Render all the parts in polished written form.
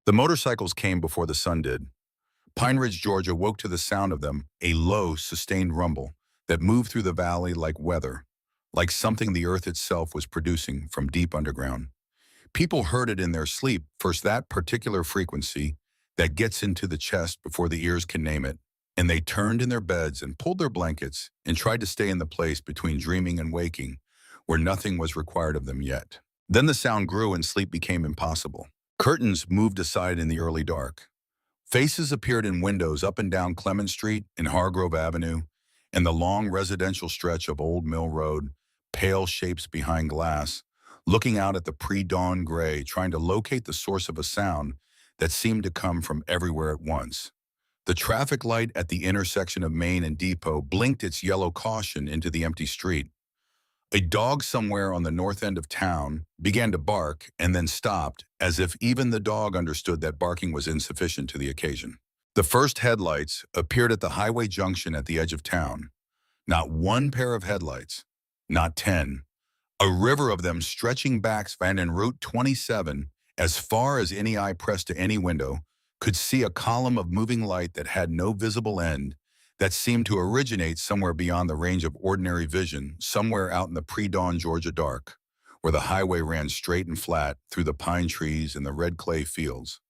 The motorcycles came before the sun did. Pine Ridge, Georgia woke to the sound of them, a low, sustained rumble that moved through the valley like weather, like something the earth itself was producing from deep underground. People heard it in their sleep, first that particular frequency that gets into the chest before the ears can name it, and they turned in their beds and pulled their blankets and tried to stay in the place between dreaming and waking, where nothing was required of them yet. Then the sound grew and sleep became impossible. Curtains moved aside in the early dark. Faces appeared in windows up and down Clement Street and Hargrove Avenue, and the long residential stretch of Old Mill Road, pale shapes behind glass, looking out at the pre-dawn gray, trying to locate the source of a sound that seemed to come from everywhere at once. The traffic light at the intersection of Main and Depot blinked its yellow caution into the empty street. A dog somewhere on the north end of town began to bark and then stopped, as if even the dog understood that barking was insufficient to the occasion. The first headlights appeared at the highway junction at the edge of town. Not one pair of headlights, not 10. A river of them stretching back span in Route 27 as far as any eye pressed to any window could see a column of moving light that had no visible end, that seemed to originate somewhere beyond the range of ordinary vision, somewhere out in the pre-dawn Georgia dark, where the highway ran straight and flat through the pine trees and the red clay fields.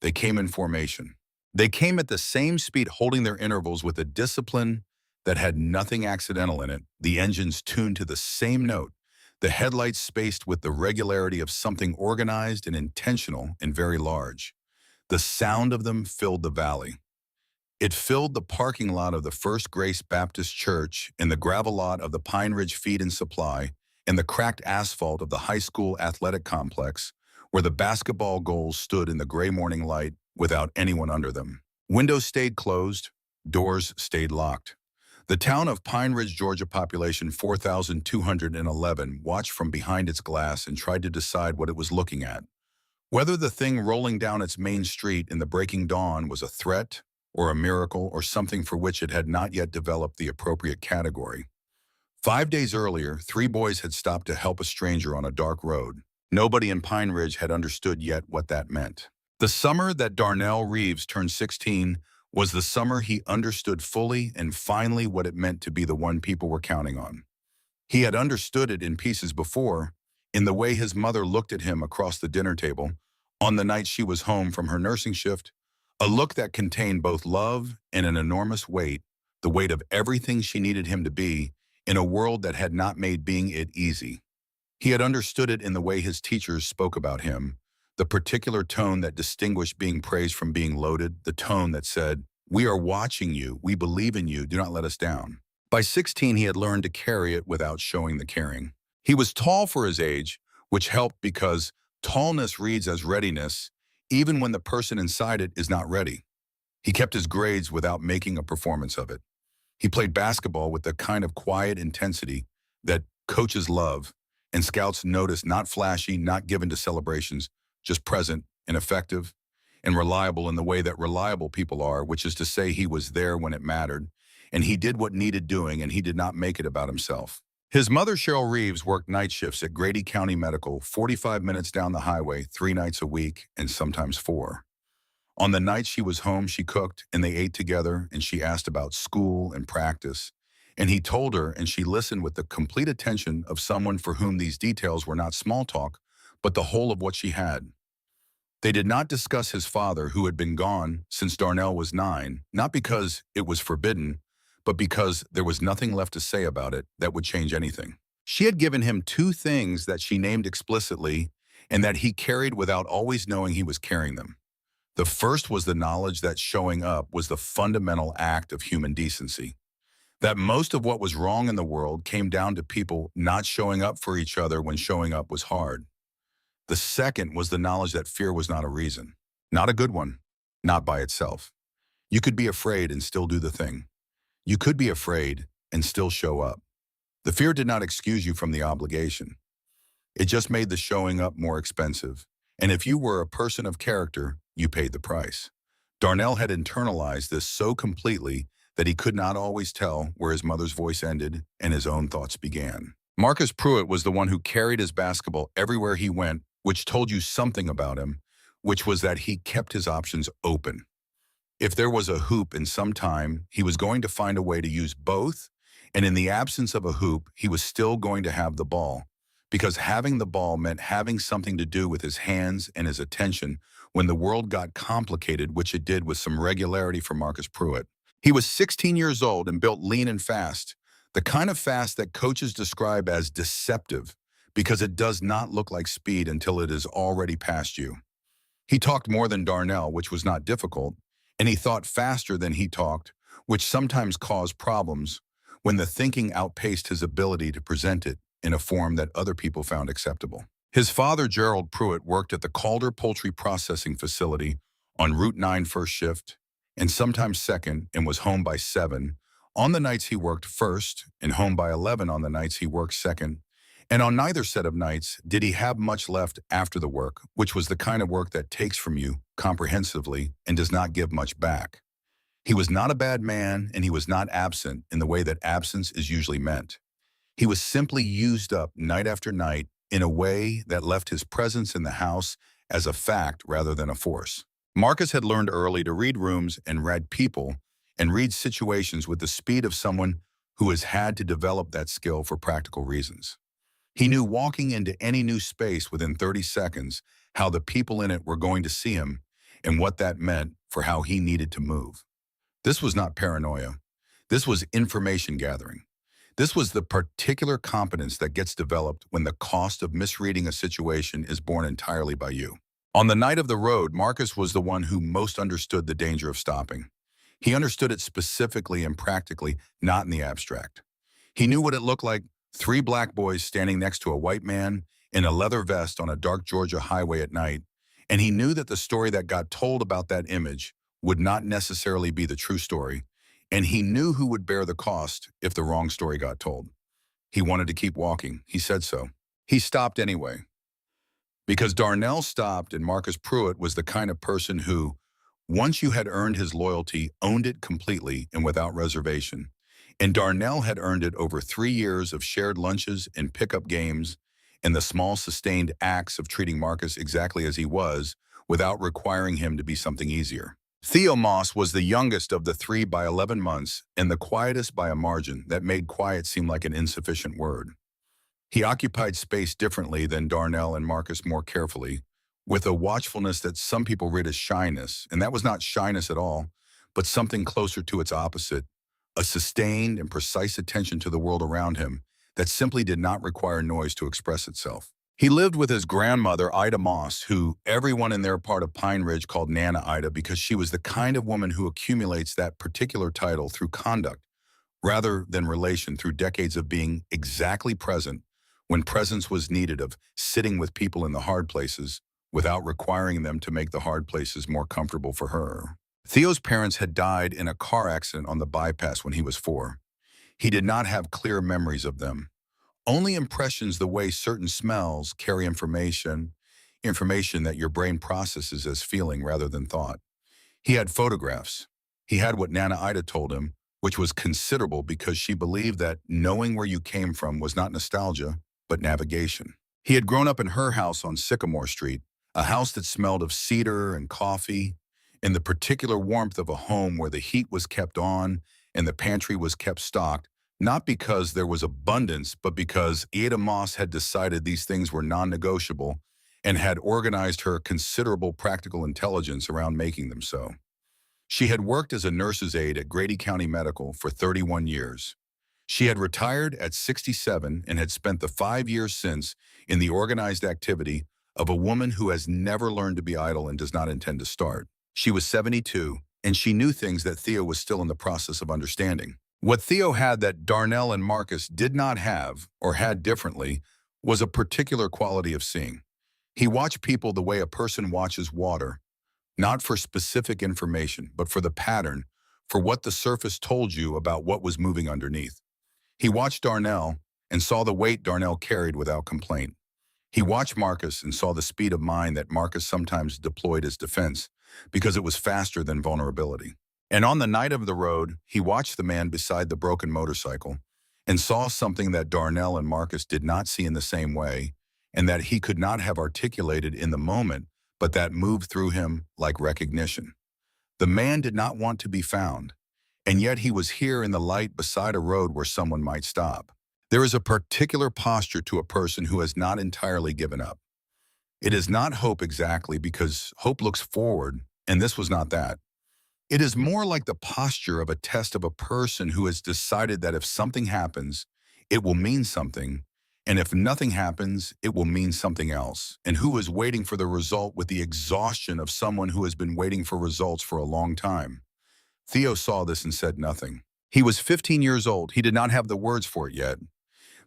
They came in formation. They came at the same speed, holding their intervals with a discipline that had nothing accidental in it, the engines tuned to the same note, the headlights spaced with the regularity of something organized and intentional and very large. The sound of them filled the valley. It filled the parking lot of the First Grace Baptist Church and the gravel lot of the Pine Ridge Feed and Supply and the cracked asphalt of the high school athletic complex, where the basketball goals stood in the gray morning light without anyone under them. Windows stayed closed, doors stayed locked. The town of Pine Ridge, Georgia, population 4,211, watched from behind its glass and tried to decide what it was looking at. Whether the thing rolling down its main street in the breaking dawn was a threat, or a miracle, or something for which it had not yet developed the appropriate category. 5 days earlier, 3 boys had stopped to help a stranger on a dark road. Nobody in Pine Ridge had understood yet what that meant. The summer that Darnell Reeves turned 16 was the summer he understood fully and finally what it meant to be the one people were counting on. He had understood it in pieces before, in the way his mother looked at him across the dinner table, on the night she was home from her nursing shift, a look that contained both love and an enormous weight, the weight of everything she needed him to be, in a world that had not made being it easy. He had understood it in the way his teachers spoke about him, the particular tone that distinguished being praised from being loaded, the tone that said, "We are watching you, we believe in you, do not let us down." By 16, he had learned to carry it without showing the caring. He was tall for his age, which helped because tallness reads as readiness, even when the person inside it is not ready. He kept his grades without making a performance of it. He played basketball with the kind of quiet intensity that coaches love and scouts notice, not flashy, not given to celebrations, just present and effective and reliable in the way that reliable people are, which is to say he was there when it mattered, and he did what needed doing, and he did not make it about himself. His mother, Cheryl Reeves, worked night shifts at Grady County Medical, 45 minutes down the highway, 3 nights a week, and sometimes 4. On the nights she was home, she cooked, and they ate together, and she asked about school and practice. And he told her, and she listened with the complete attention of someone for whom these details were not small talk, but the whole of what she had. They did not discuss his father, who had been gone since Darnell was 9, not because it was forbidden, but because there was nothing left to say about it that would change anything. She had given him 2 things that she named explicitly and that he carried without always knowing he was carrying them. The first was the knowledge that showing up was the fundamental act of human decency, that most of what was wrong in the world came down to people not showing up for each other when showing up was hard. The second was the knowledge that fear was not a reason, not a good one, not by itself. You could be afraid and still do the thing. You could be afraid and still show up. The fear did not excuse you from the obligation. It just made the showing up more expensive. And if you were a person of character, you paid the price. Darnell had internalized this so completely that he could not always tell where his mother's voice ended and his own thoughts began. Marcus Pruitt was the one who carried his basketball everywhere he went, which told you something about him, which was that he kept his options open. If there was a hoop in some time, he was going to find a way to use both, and in the absence of a hoop, he was still going to have the ball, because having the ball meant having something to do with his hands and his attention when the world got complicated, which it did with some regularity for Marcus Pruitt. He was 16 years old and built lean and fast, the kind of fast that coaches describe as deceptive, because it does not look like speed until it is already past you. He talked more than Darnell, which was not difficult, and he thought faster than he talked, which sometimes caused problems when the thinking outpaced his ability to present it in a form that other people found acceptable. His father, Gerald Pruitt, worked at the Calder Poultry Processing Facility on Route 9 first shift, and sometimes second, and was home by 7, on the nights he worked first, and home by 11 on the nights he worked second. And on neither set of nights did he have much left after the work, which was the kind of work that takes from you comprehensively and does not give much back. He was not a bad man, and he was not absent in the way that absence is usually meant. He was simply used up night after night in a way that left his presence in the house as a fact rather than a force. Marcus had learned early to read rooms and read people and read situations with the speed of someone who has had to develop that skill for practical reasons. He knew walking into any new space within 30 seconds how the people in it were going to see him and what that meant for how he needed to move. This was not paranoia. This was information gathering. This was the particular competence that gets developed when the cost of misreading a situation is borne entirely by you. On the night of the road, Marcus was the one who most understood the danger of stopping. He understood it specifically and practically, not in the abstract. He knew what it looked like: 3 black boys standing next to a white man in a leather vest on a dark Georgia highway at night, and he knew that the story that got told about that image would not necessarily be the true story, and he knew who would bear the cost if the wrong story got told. He wanted to keep walking. He said so. He stopped anyway. Because Darnell stopped, and Marcus Pruitt was the kind of person who, once you had earned his loyalty, owned it completely and without reservation. And Darnell had earned it over 3 years of shared lunches and pickup games and the small sustained acts of treating Marcus exactly as he was without requiring him to be something easier. Theo Moss was the youngest of the 3 by 11 months and the quietest by a margin that made quiet seem like an insufficient word. He occupied space differently than Darnell and Marcus, more carefully, with a watchfulness that some people read as shyness, and that was not shyness at all, but something closer to its opposite: a sustained and precise attention to the world around him that simply did not require noise to express itself. He lived with his grandmother, Ida Moss, who everyone in their part of Pine Ridge called Nana Ida, because she was the kind of woman who accumulates that particular title through conduct rather than relation, through decades of being exactly present when presence was needed, of sitting with people in the hard places without requiring them to make the hard places more comfortable for her. Theo's parents had died in a car accident on the bypass when he was 4. He did not have clear memories of them, only impressions, the way certain smells carry information that your brain processes as feeling rather than thought. He had photographs. He had what Nana Ida told him, which was considerable because she believed that knowing where you came from was not nostalgia, but navigation. He had grown up in her house on Sycamore Street, a house that smelled of cedar and coffee, in the particular warmth of a home where the heat was kept on and the pantry was kept stocked, not because there was abundance, but because Ada Moss had decided these things were non-negotiable and had organized her considerable practical intelligence around making them so. She had worked as a nurse's aide at Grady County Medical for 31 years. She had retired at 67 and had spent the 5 years since in the organized activity of a woman who has never learned to be idle and does not intend to start. She was 72, and she knew things that Theo was still in the process of understanding. What Theo had that Darnell and Marcus did not have, or had differently, was a particular quality of seeing. He watched people the way a person watches water, not for specific information, but for the pattern, for what the surface told you about what was moving underneath. He watched Darnell and saw the weight Darnell carried without complaint. He watched Marcus and saw the speed of mind that Marcus sometimes deployed as defense, because it was faster than vulnerability. And on the night of the road, he watched the man beside the broken motorcycle and saw something that Darnell and Marcus did not see in the same way, and that he could not have articulated in the moment, but that moved through him like recognition. The man did not want to be found, and yet he was here in the light beside a road where someone might stop. There is a particular posture to a person who has not entirely given up. It is not hope exactly, because hope looks forward, and this was not that. It is more like the posture of a test of a person who has decided that if something happens, it will mean something, and if nothing happens, it will mean something else, and who is waiting for the result with the exhaustion of someone who has been waiting for results for a long time. Theo saw this and said nothing. He was 15 years old. He did not have the words for it yet,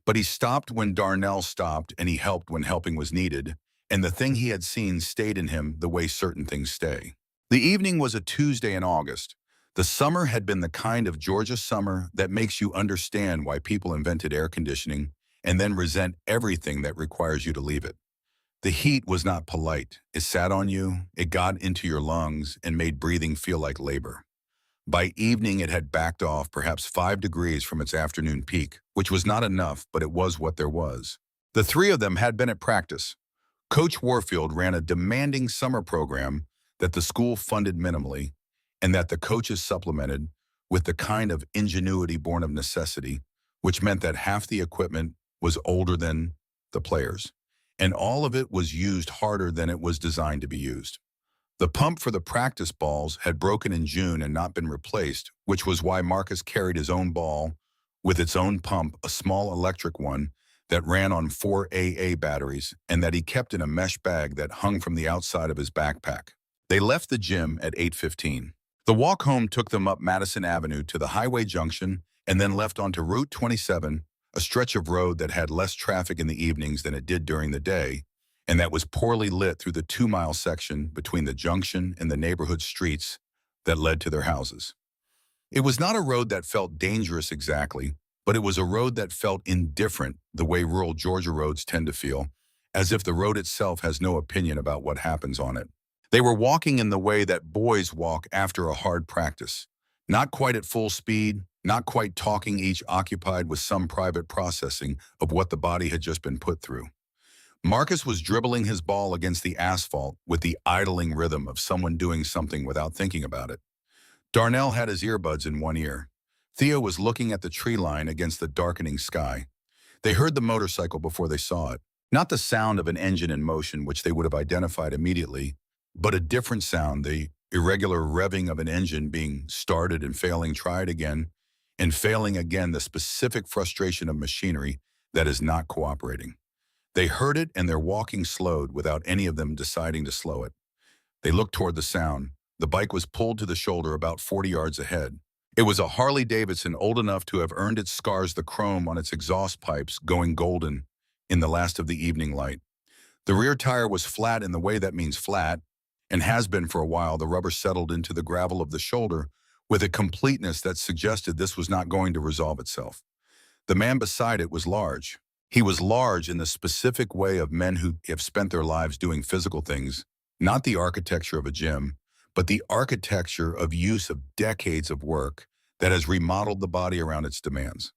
but he stopped when Darnell stopped, and he helped when helping was needed, and the thing he had seen stayed in him the way certain things stay. The evening was a Tuesday in August. The summer had been the kind of Georgia summer that makes you understand why people invented air conditioning and then resent everything that requires you to leave it. The heat was not polite. It sat on you, it got into your lungs, and made breathing feel like labor. By evening, it had backed off perhaps 5 degrees from its afternoon peak, which was not enough, but it was what there was. The three of them had been at practice. Coach Warfield ran a demanding summer program that the school funded minimally, and that the coaches supplemented with the kind of ingenuity born of necessity, which meant that half the equipment was older than the players, and all of it was used harder than it was designed to be used. The pump for the practice balls had broken in June and not been replaced, which was why Marcus carried his own ball with its own pump, a small electric one that ran on 4 AA batteries, and that he kept in a mesh bag that hung from the outside of his backpack. They left the gym at 8:15. The walk home took them up Madison Avenue to the highway junction and then left onto Route 27, a stretch of road that had less traffic in the evenings than it did during the day, and that was poorly lit through the 2-mile section between the junction and the neighborhood streets that led to their houses. It was not a road that felt dangerous exactly, but it was a road that felt indifferent, the way rural Georgia roads tend to feel, as if the road itself has no opinion about what happens on it. They were walking in the way that boys walk after a hard practice, not quite at full speed, not quite talking, each occupied with some private processing of what the body had just been put through. Marcus was dribbling his ball against the asphalt with the idling rhythm of someone doing something without thinking about it. Darnell had his earbuds in one ear. Theo was looking at the tree line against the darkening sky. They heard the motorcycle before they saw it. Not the sound of an engine in motion, which they would have identified immediately, but a different sound, the irregular revving of an engine being started and failing, tried again, and failing again, the specific frustration of machinery that is not cooperating. They heard it, and their walking slowed without any of them deciding to slow it. They looked toward the sound. The bike was pulled to the shoulder about 40 yards ahead. It was a Harley Davidson old enough to have earned its scars, the chrome on its exhaust pipes going golden in the last of the evening light. The rear tire was flat in the way that means flat, and has been for a while. The rubber settled into the gravel of the shoulder with a completeness that suggested this was not going to resolve itself. The man beside it was large. He was large in the specific way of men who have spent their lives doing physical things, not the architecture of a gym, but the architecture of use of decades of work that has remodeled the body around its demands.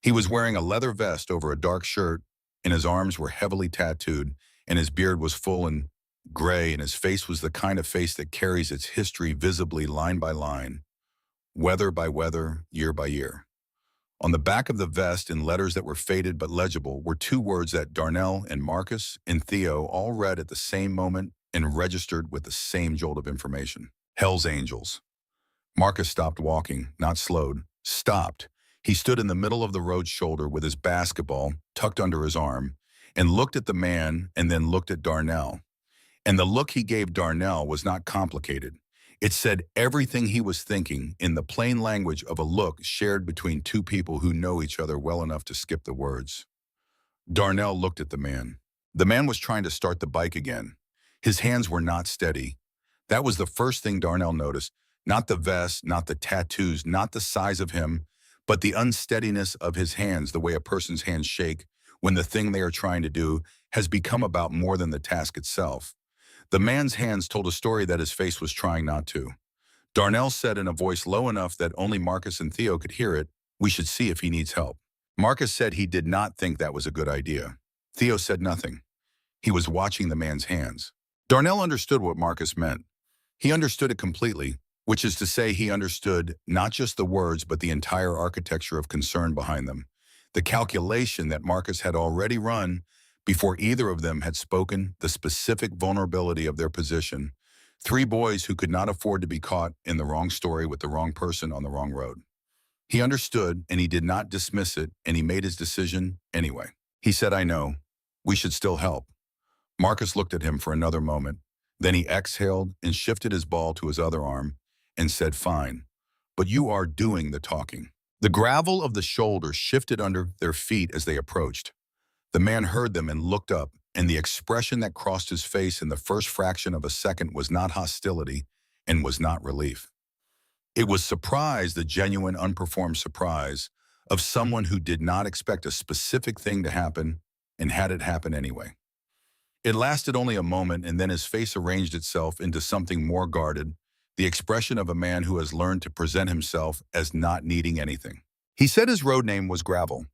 He was wearing a leather vest over a dark shirt, and his arms were heavily tattooed, and his beard was full and gray, and his face was the kind of face that carries its history visibly line by line, weather by weather, year by year. On the back of the vest, in letters that were faded but legible, were 2 words that Darnell and Marcus and Theo all read at the same moment and registered with the same jolt of information. Hell's Angels. Marcus stopped walking, not slowed, stopped. He stood in the middle of the road shoulder with his basketball tucked under his arm and looked at the man and then looked at Darnell. And the look he gave Darnell was not complicated. It said everything he was thinking in the plain language of a look shared between 2 people who know each other well enough to skip the words. Darnell looked at the man. The man was trying to start the bike again. His hands were not steady. That was the first thing Darnell noticed. Not the vest, not the tattoos, not the size of him, but the unsteadiness of his hands, the way a person's hands shake when the thing they are trying to do has become about more than the task itself. The man's hands told a story that his face was trying not to. Darnell said in a voice low enough that only Marcus and Theo could hear it, "We should see if he needs help." Marcus said he did not think that was a good idea. Theo said nothing. He was watching the man's hands. Darnell understood what Marcus meant. He understood it completely, which is to say he understood not just the words but the entire architecture of concern behind them, the calculation that Marcus had already run before either of them had spoken, the specific vulnerability of their position. Three boys who could not afford to be caught in the wrong story with the wrong person on the wrong road. He understood, and he did not dismiss it, and he made his decision anyway. He said, I know. We should still help. Marcus looked at him for another moment. Then he exhaled and shifted his ball to his other arm and said, fine, but you are doing the talking. The gravel of the shoulder shifted under their feet as they approached. The man heard them and looked up, and the expression that crossed his face in the first fraction of a second was not hostility and was not relief. It was surprise, the genuine, unperformed surprise of someone who did not expect a specific thing to happen and had it happen anyway. It lasted only a moment, and then his face arranged itself into something more guarded, the expression of a man who has learned to present himself as not needing anything. He said his road name was Gravel.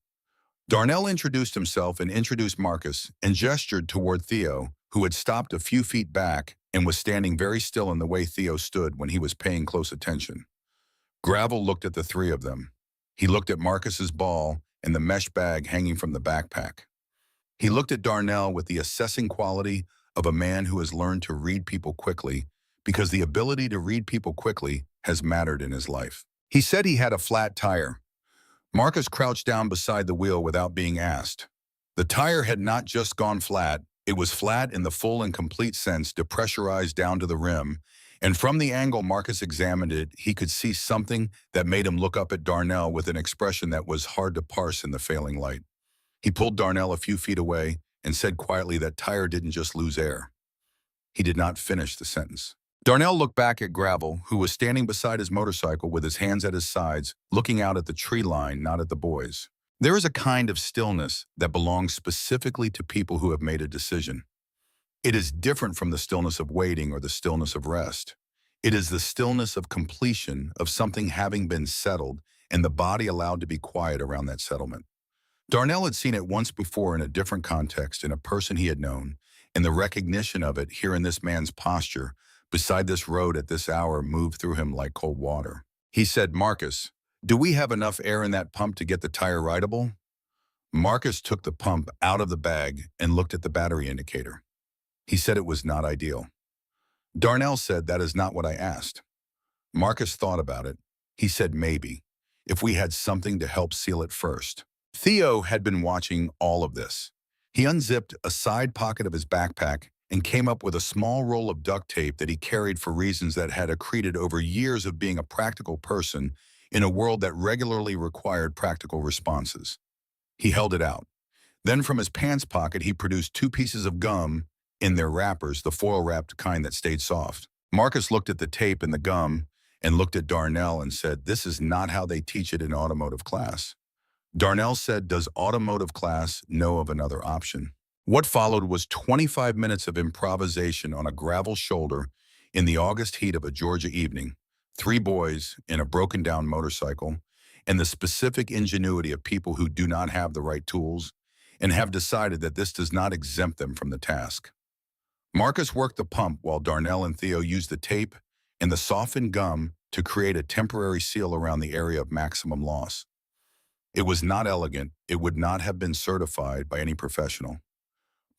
Darnell introduced himself and introduced Marcus and gestured toward Theo, who had stopped a few feet back and was standing very still in the way Theo stood when he was paying close attention. Gravel looked at the three of them. He looked at Marcus's ball and the mesh bag hanging from the backpack. He looked at Darnell with the assessing quality of a man who has learned to read people quickly, because the ability to read people quickly has mattered in his life. He said he had a flat tire. Marcus crouched down beside the wheel without being asked. The tire had not just gone flat, it was flat in the full and complete sense, depressurized down to the rim, and from the angle Marcus examined it, he could see something that made him look up at Darnell with an expression that was hard to parse in the failing light. He pulled Darnell a few feet away and said quietly that tire didn't just lose air. He did not finish the sentence. Darnell looked back at Gravel, who was standing beside his motorcycle with his hands at his sides, looking out at the tree line, not at the boys. There is a kind of stillness that belongs specifically to people who have made a decision. It is different from the stillness of waiting or the stillness of rest. It is the stillness of completion, of something having been settled and the body allowed to be quiet around that settlement. Darnell had seen it once before in a different context, in a person he had known, and the recognition of it here in this man's posture, beside this road at this hour, moved through him like cold water. He said, Marcus, do we have enough air in that pump to get the tire rideable? Marcus took the pump out of the bag and looked at the battery indicator. He said it was not ideal. Darnell said, that is not what I asked. Marcus thought about it. He said, maybe, if we had something to help seal it first. Theo had been watching all of this. He unzipped a side pocket of his backpack and came up with a small roll of duct tape that he carried for reasons that had accreted over years of being a practical person in a world that regularly required practical responses. He held it out. Then from his pants pocket, he produced 2 pieces of gum in their wrappers, the foil-wrapped kind that stayed soft. Marcus looked at the tape and the gum and looked at Darnell and said, this is not how they teach it in automotive class. Darnell said, does automotive class know of another option? What followed was 25 minutes of improvisation on a gravel shoulder in the August heat of a Georgia evening, 3 boys in a broken-down motorcycle, and the specific ingenuity of people who do not have the right tools and have decided that this does not exempt them from the task. Marcus worked the pump while Darnell and Theo used the tape and the softened gum to create a temporary seal around the area of maximum loss. It was not elegant, it would not have been certified by any professional.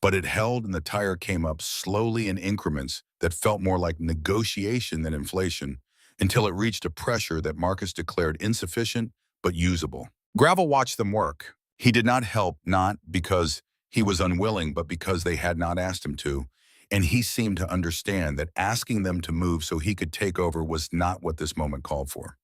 But it held, and the tire came up slowly in increments that felt more like negotiation than inflation, until it reached a pressure that Marcus declared insufficient but usable. Gravel watched them work. He did not help, not because he was unwilling, but because they had not asked him to, and he seemed to understand that asking them to move so he could take over was not what this moment called for.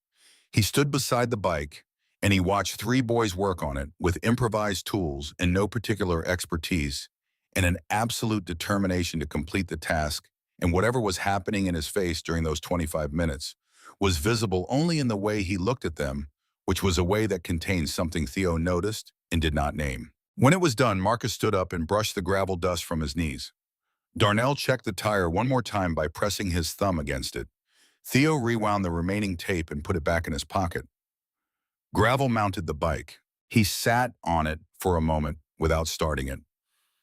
He stood beside the bike, and he watched 3 boys work on it with improvised tools and no particular expertise, and an absolute determination to complete the task, and whatever was happening in his face during those 25 minutes was visible only in the way he looked at them, which was a way that contained something Theo noticed and did not name. When it was done, Marcus stood up and brushed the gravel dust from his knees. Darnell checked the tire one more time by pressing his thumb against it. Theo rewound the remaining tape and put it back in his pocket. Gravel mounted the bike. He sat on it for a moment without starting it.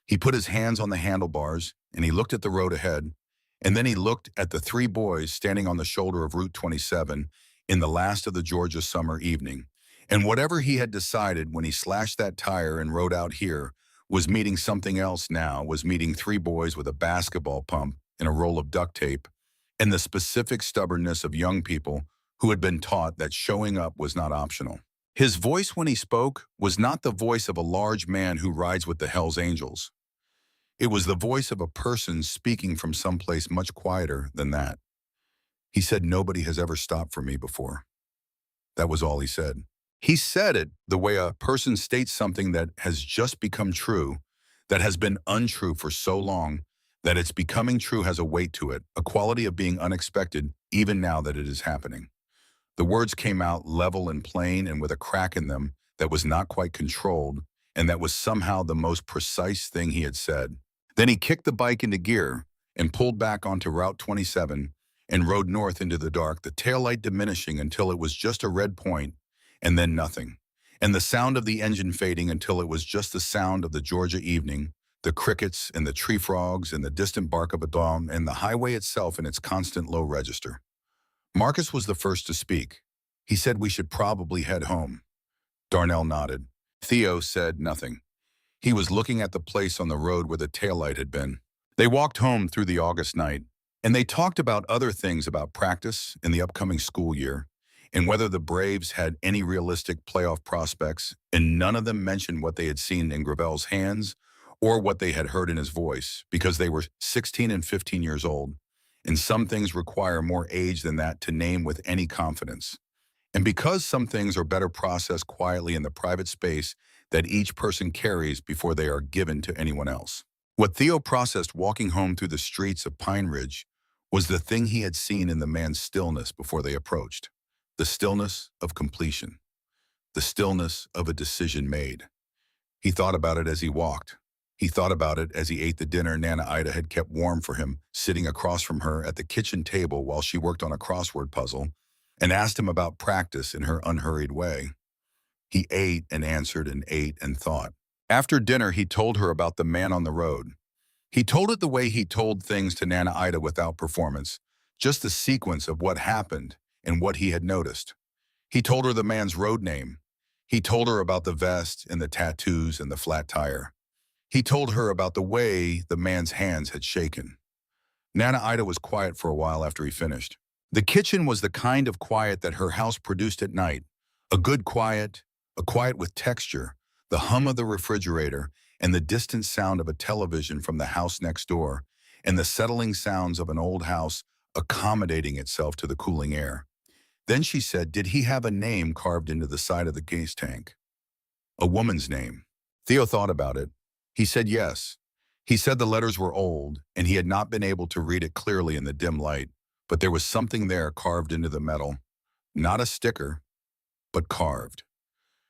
He put his hands on the handlebars, and he looked at the road ahead, And then he looked at the three boys standing on the shoulder of Route 27 in the last of the Georgia summer evening. And whatever he had decided when he slashed that tire and rode out here was meeting something else now, was meeting three boys with a basketball pump and a roll of duct tape, and the specific stubbornness of young people who had been taught that showing up was not optional. His voice when he spoke was not the voice of a large man who rides with the Hells Angels. It was the voice of a person speaking from someplace much quieter than that. He said, "Nobody has ever stopped for me before." That was all he said. He said it the way a person states something that has just become true, that has been untrue for so long, that its becoming true has a weight to it, a quality of being unexpected, even now that it is happening. The words came out level and plain and with a crack in them that was not quite controlled, and that was somehow the most precise thing he had said. Then he kicked the bike into gear and pulled back onto Route 27 and rode north into the dark, the taillight diminishing until it was just a red point and then nothing, and the sound of the engine fading until it was just the sound of the Georgia evening, the crickets and the tree frogs and the distant bark of a dog and the highway itself in its constant low register. Marcus was the first to speak. He said we should probably head home. Darnell nodded. Theo said nothing. He was looking at the place on the road where the taillight had been. They walked home through the August night, and they talked about other things, about practice in the upcoming school year, and whether the Braves had any realistic playoff prospects, and none of them mentioned what they had seen in Gravel's hands or what they had heard in his voice, because they were 16 and 15 years old, and some things require more age than that to name with any confidence. And because some things are better processed quietly in the private space that each person carries before they are given to anyone else. What Theo processed walking home through the streets of Pine Ridge was the thing he had seen in the man's stillness before they approached. The stillness of completion. The stillness of a decision made. He thought about it as he walked. He thought about it as he ate the dinner Nana Ida had kept warm for him, sitting across from her at the kitchen table while she worked on a crossword puzzle, and asked him about practice in her unhurried way. He ate and answered and ate and thought. After dinner, he told her about the man on the road. He told it the way he told things to Nana Ida without performance, just the sequence of what happened and what he had noticed. He told her the man's road name. He told her about the vest and the tattoos and the flat tire. He told her about the way the man's hands had shaken. Nana Ida was quiet for a while after he finished. The kitchen was the kind of quiet that her house produced at night. A good quiet, a quiet with texture, the hum of the refrigerator, and the distant sound of a television from the house next door, and the settling sounds of an old house accommodating itself to the cooling air. Then she said, "Did he have a name carved into the side of the gas tank?" A woman's name. Theo thought about it. He said yes. He said the letters were old, and he had not been able to read it clearly in the dim light, but there was something there carved into the metal. Not a sticker, but carved.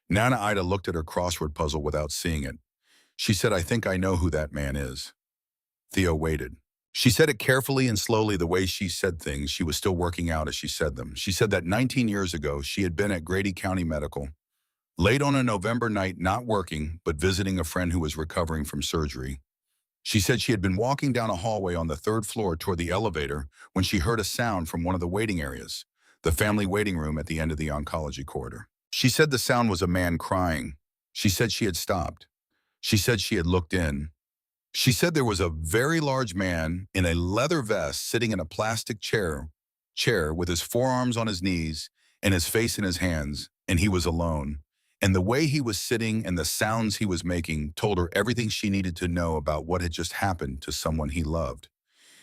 Nana Ida looked at her crossword puzzle without seeing it. She said, "I think I know who that man is." Theo waited. She said it carefully and slowly, the way she said things. She was still working out as she said them. She said that 19 years ago, she had been at Grady County Medical, late on a November night, not working, but visiting a friend who was recovering from surgery. She said she had been walking down a hallway on the third floor toward the elevator when she heard a sound from one of the waiting areas, the family waiting room at the end of the oncology corridor. She said the sound was a man crying. She said she had stopped. She said she had looked in. She said there was a very large man in a leather vest sitting in a plastic chair with his forearms on his knees and his face in his hands, and he was alone. And the way he was sitting and the sounds he was making told her everything she needed to know about what had just happened to someone he loved.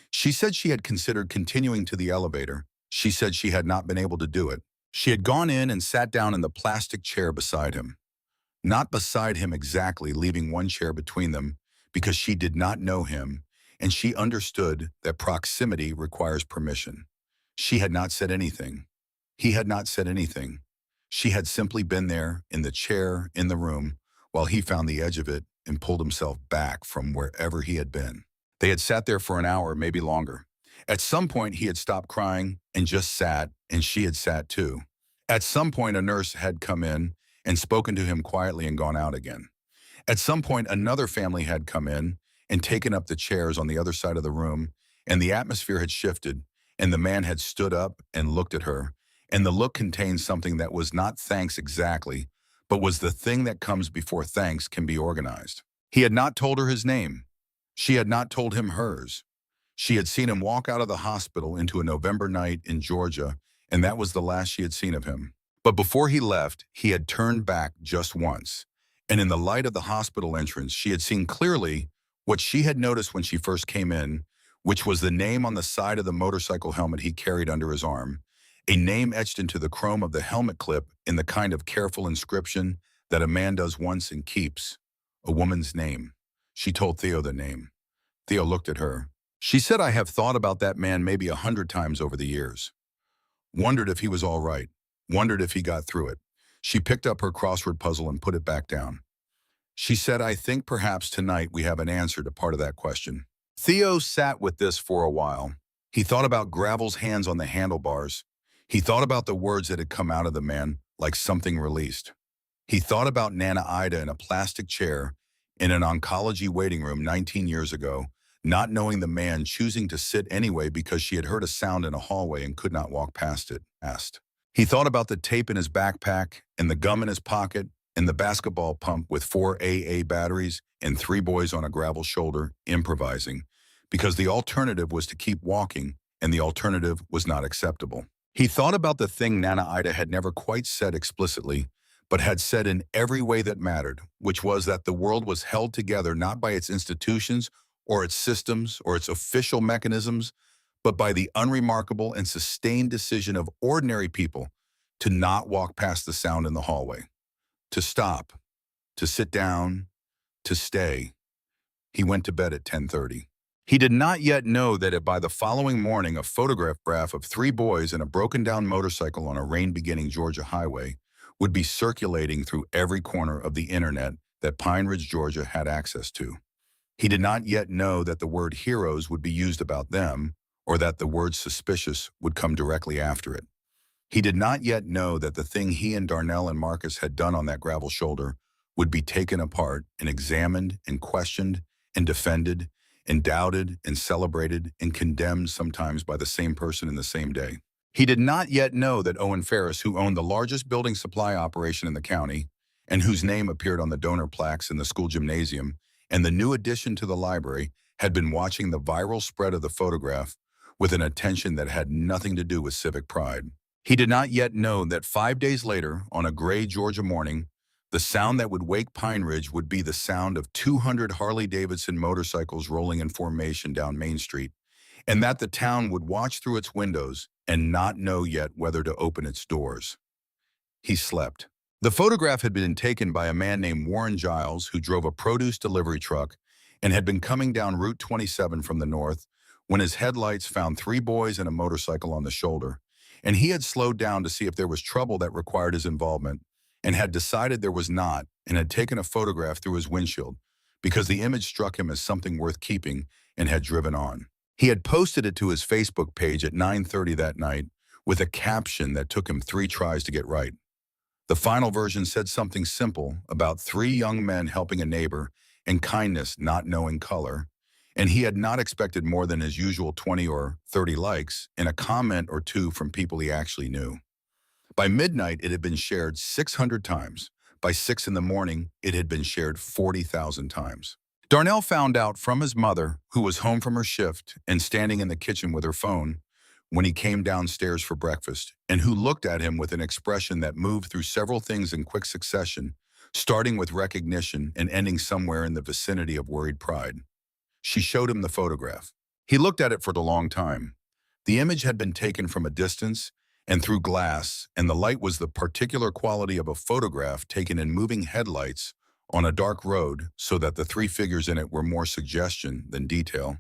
She said she had considered continuing to the elevator. She said she had not been able to do it. She had gone in and sat down in the plastic chair beside him. Not beside him exactly, leaving one chair between them, because she did not know him, and she understood that proximity requires permission. She had not said anything. He had not said anything. She had simply been there, in the chair, in the room, while he found the edge of it and pulled himself back from wherever he had been. They had sat there for an hour, maybe longer. At some point, he had stopped crying and just sat, and she had sat too. At some point, a nurse had come in and spoken to him quietly and gone out again. At some point, another family had come in and taken up the chairs on the other side of the room, and the atmosphere had shifted, and the man had stood up and looked at her, and the look contained something that was not thanks exactly, but was the thing that comes before thanks can be organized. He had not told her his name. She had not told him hers. She had seen him walk out of the hospital into a November night in Georgia, and that was the last she had seen of him. But before he left, he had turned back just once, and in the light of the hospital entrance, she had seen clearly what she had noticed when she first came in, which was the name on the side of the motorcycle helmet he carried under his arm, a name etched into the chrome of the helmet clip in the kind of careful inscription that a man does once and keeps, a woman's name. She told Theo the name. Theo looked at her. She said, "I have thought about that man maybe 100 times over the years. Wondered if he was all right. Wondered if he got through it." She picked up her crossword puzzle and put it back down. She said, "I think perhaps tonight we have an answer to part of that question." Theo sat with this for a while. He thought about Gravel's hands on the handlebars. He thought about the words that had come out of the man like something released. He thought about Nana Ida in a plastic chair in an oncology waiting room 19 years ago, not knowing the man, choosing to sit anyway because she had heard a sound in a hallway and could not walk past it. He thought about the tape in his backpack and the gum in his pocket and the basketball pump with 4 AA batteries and 3 boys on a gravel shoulder improvising, because the alternative was to keep walking and the alternative was not acceptable. He thought about the thing Nana Ida had never quite said explicitly, but had said in every way that mattered, which was that the world was held together not by its institutions or its systems or its official mechanisms, but by the unremarkable and sustained decision of ordinary people to not walk past the sound in the hallway, to stop, to sit down, to stay. He went to bed at 10:30. He did not yet know that by the following morning a photograph of 3 boys in a broken-down motorcycle on a rain-beginning Georgia highway would be circulating through every corner of the internet that Pine Ridge, Georgia had access to. He did not yet know that the word heroes would be used about them, or that the word suspicious would come directly after it. He did not yet know that the thing he and Darnell and Marcus had done on that gravel shoulder would be taken apart and examined and questioned and defended and doubted and celebrated and condemned sometimes by the same person in the same day. He did not yet know that Owen Ferris, who owned the largest building supply operation in the county and whose name appeared on the donor plaques in the school gymnasium and the new addition to the library, had been watching the viral spread of the photograph with an attention that had nothing to do with civic pride. He did not yet know that 5 days later, on a gray Georgia morning, the sound that would wake Pine Ridge would be the sound of 200 Harley-Davidson motorcycles rolling in formation down Main Street, and that the town would watch through its windows and not know yet whether to open its doors. He slept. The photograph had been taken by a man named Warren Giles, who drove a produce delivery truck and had been coming down Route 27 from the north when his headlights found 3 boys and a motorcycle on the shoulder, and he had slowed down to see if there was trouble that required his involvement, and had decided there was not, and had taken a photograph through his windshield because the image struck him as something worth keeping, and had driven on. He had posted it to his Facebook page at 9:30 that night with a caption that took him 3 tries to get right. The final version said something simple about 3 young men helping a neighbor and kindness not knowing color, and he had not expected more than his usual 20 or 30 likes and a comment or 2 from people he actually knew. By midnight, it had been shared 600 times. By 6 in the morning, it had been shared 40,000 times. Darnell found out from his mother, who was home from her shift and standing in the kitchen with her phone when he came downstairs for breakfast, and who looked at him with an expression that moved through several things in quick succession, starting with recognition and ending somewhere in the vicinity of worried pride. She showed him the photograph. He looked at it for a long time. The image had been taken from a distance and through glass, and the light was the particular quality of a photograph taken in moving headlights on a dark road, so that the 3 figures in it were more suggestion than detail.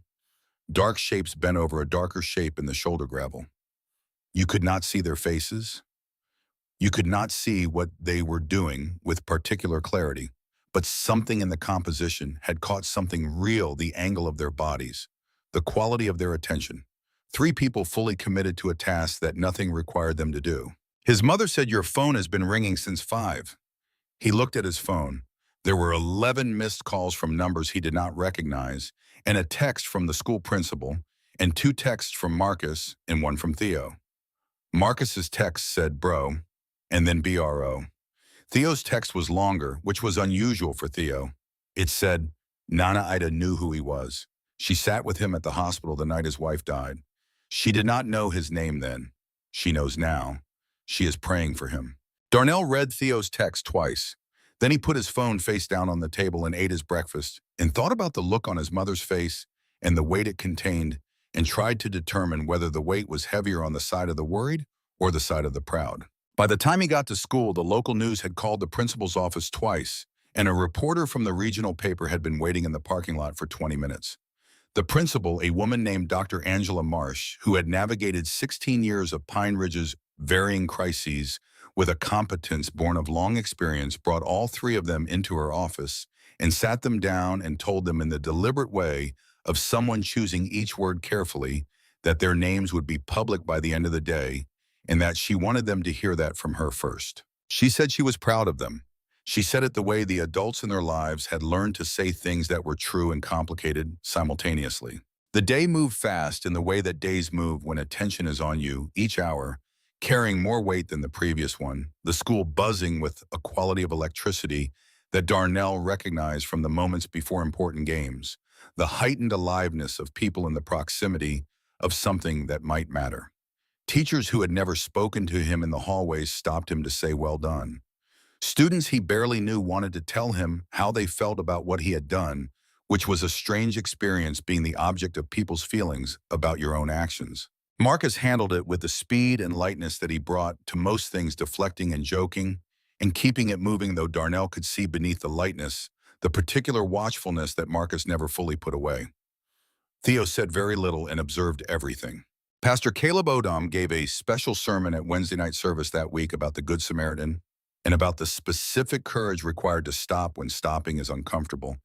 Dark shapes bent over a darker shape in the shoulder gravel. You could not see their faces. You could not see what they were doing with particular clarity, but something in the composition had caught something real, the angle of their bodies, the quality of their attention. 3 people fully committed to a task that nothing required them to do. His mother said, "Your phone has been ringing since 5. He looked at his phone. There were 11 missed calls from numbers he did not recognize, and a text from the school principal, and 2 texts from Marcus and 1 from Theo. Marcus's text said bro, and then BRO. Theo's text was longer, which was unusual for Theo. It said, Nana Ida knew who he was. She sat with him at the hospital the night his wife died. She did not know his name then. She knows now. She is praying for him. Darnell read Theo's text twice. Then he put his phone face down on the table and ate his breakfast and thought about the look on his mother's face and the weight it contained and tried to determine whether the weight was heavier on the side of the worried or the side of the proud. By the time he got to school, the local news had called the principal's office twice, and a reporter from the regional paper had been waiting in the parking lot for 20 minutes. The principal, a woman named Dr. Angela Marsh, who had navigated 16 years of Pine Ridge's varying crises with a competence born of long experience, brought all 3 of them into her office and sat them down and told them in the deliberate way of someone choosing each word carefully that their names would be public by the end of the day and that she wanted them to hear that from her first. She said she was proud of them. She said it the way the adults in their lives had learned to say things that were true and complicated simultaneously. The day moved fast in the way that days move when attention is on you each hour, carrying more weight than the previous one, the school buzzing with a quality of electricity that Darnell recognized from the moments before important games, the heightened aliveness of people in the proximity of something that might matter. Teachers who had never spoken to him in the hallways stopped him to say well done. Students he barely knew wanted to tell him how they felt about what he had done, which was a strange experience being the object of people's feelings about your own actions. Marcus handled it with the speed and lightness that he brought to most things, deflecting and joking, and keeping it moving, though Darnell could see beneath the lightness the particular watchfulness that Marcus never fully put away. Theo said very little and observed everything. Pastor Caleb Odom gave a special sermon at Wednesday night service that week about the Good Samaritan and about the specific courage required to stop when stopping is uncomfortable.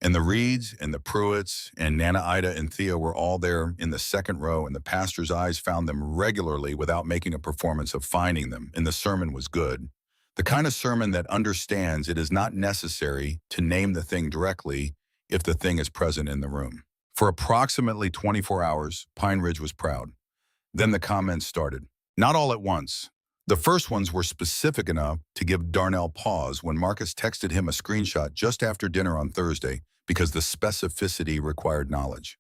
And the Reeds and the Pruitts and Nana Ida and Theo were all there in the second row, and the pastor's eyes found them regularly without making a performance of finding them, and the sermon was good. The kind of sermon that understands it is not necessary to name the thing directly if the thing is present in the room. For approximately 24 hours, Pine Ridge was proud. Then the comments started. Not all at once. The first ones were specific enough to give Darnell pause when Marcus texted him a screenshot just after dinner on Thursday because the specificity required knowledge.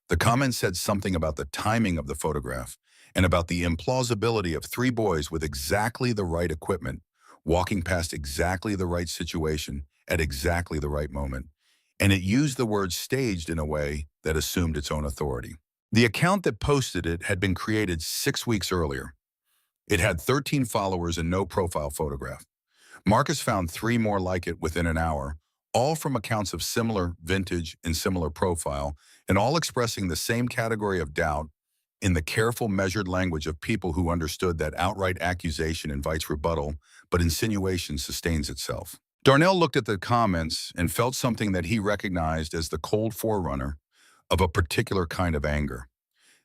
The comment said something about the timing of the photograph and about the implausibility of 3 boys with exactly the right equipment, walking past exactly the right situation at exactly the right moment. And it used the word staged in a way that assumed its own authority. The account that posted it had been created 6 weeks earlier. It had 13 followers and no profile photograph. Marcus found 3 more like it within an hour, all from accounts of similar vintage and similar profile, and all expressing the same category of doubt in the careful, measured language of people who understood that outright accusation invites rebuttal, but insinuation sustains itself. Darnell looked at the comments and felt something that he recognized as the cold forerunner of a particular kind of anger.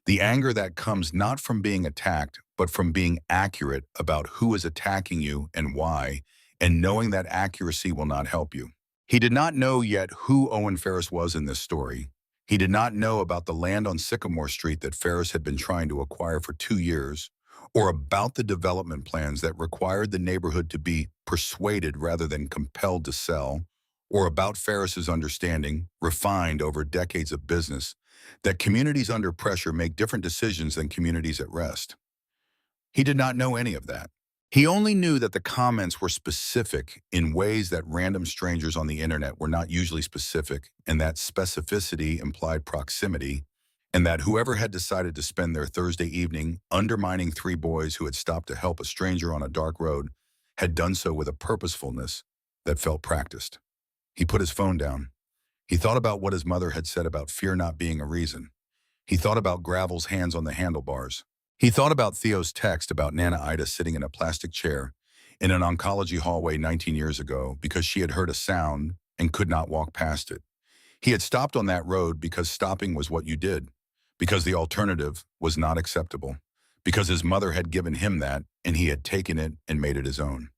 The anger that comes not from being attacked, but from being accurate about who is attacking you and why, and knowing that accuracy will not help you. He did not know yet who Owen Ferris was in this story. He did not know about the land on Sycamore Street that Ferris had been trying to acquire for 2 years, or about the development plans that required the neighborhood to be persuaded rather than compelled to sell, or about Ferris's understanding, refined over decades of business, that communities under pressure make different decisions than communities at rest. He did not know any of that. He only knew that the comments were specific in ways that random strangers on the internet were not usually specific, and that specificity implied proximity, and that whoever had decided to spend their Thursday evening undermining 3 boys who had stopped to help a stranger on a dark road had done so with a purposefulness that felt practiced. He put his phone down. He thought about what his mother had said about fear not being a reason. He thought about Gravel's hands on the handlebars. He thought about Theo's text about Nana Ida sitting in a plastic chair in an oncology hallway 19 years ago because she had heard a sound and could not walk past it. He had stopped on that road because stopping was what you did, because the alternative was not acceptable, because his mother had given him that and he had taken it and made it his own.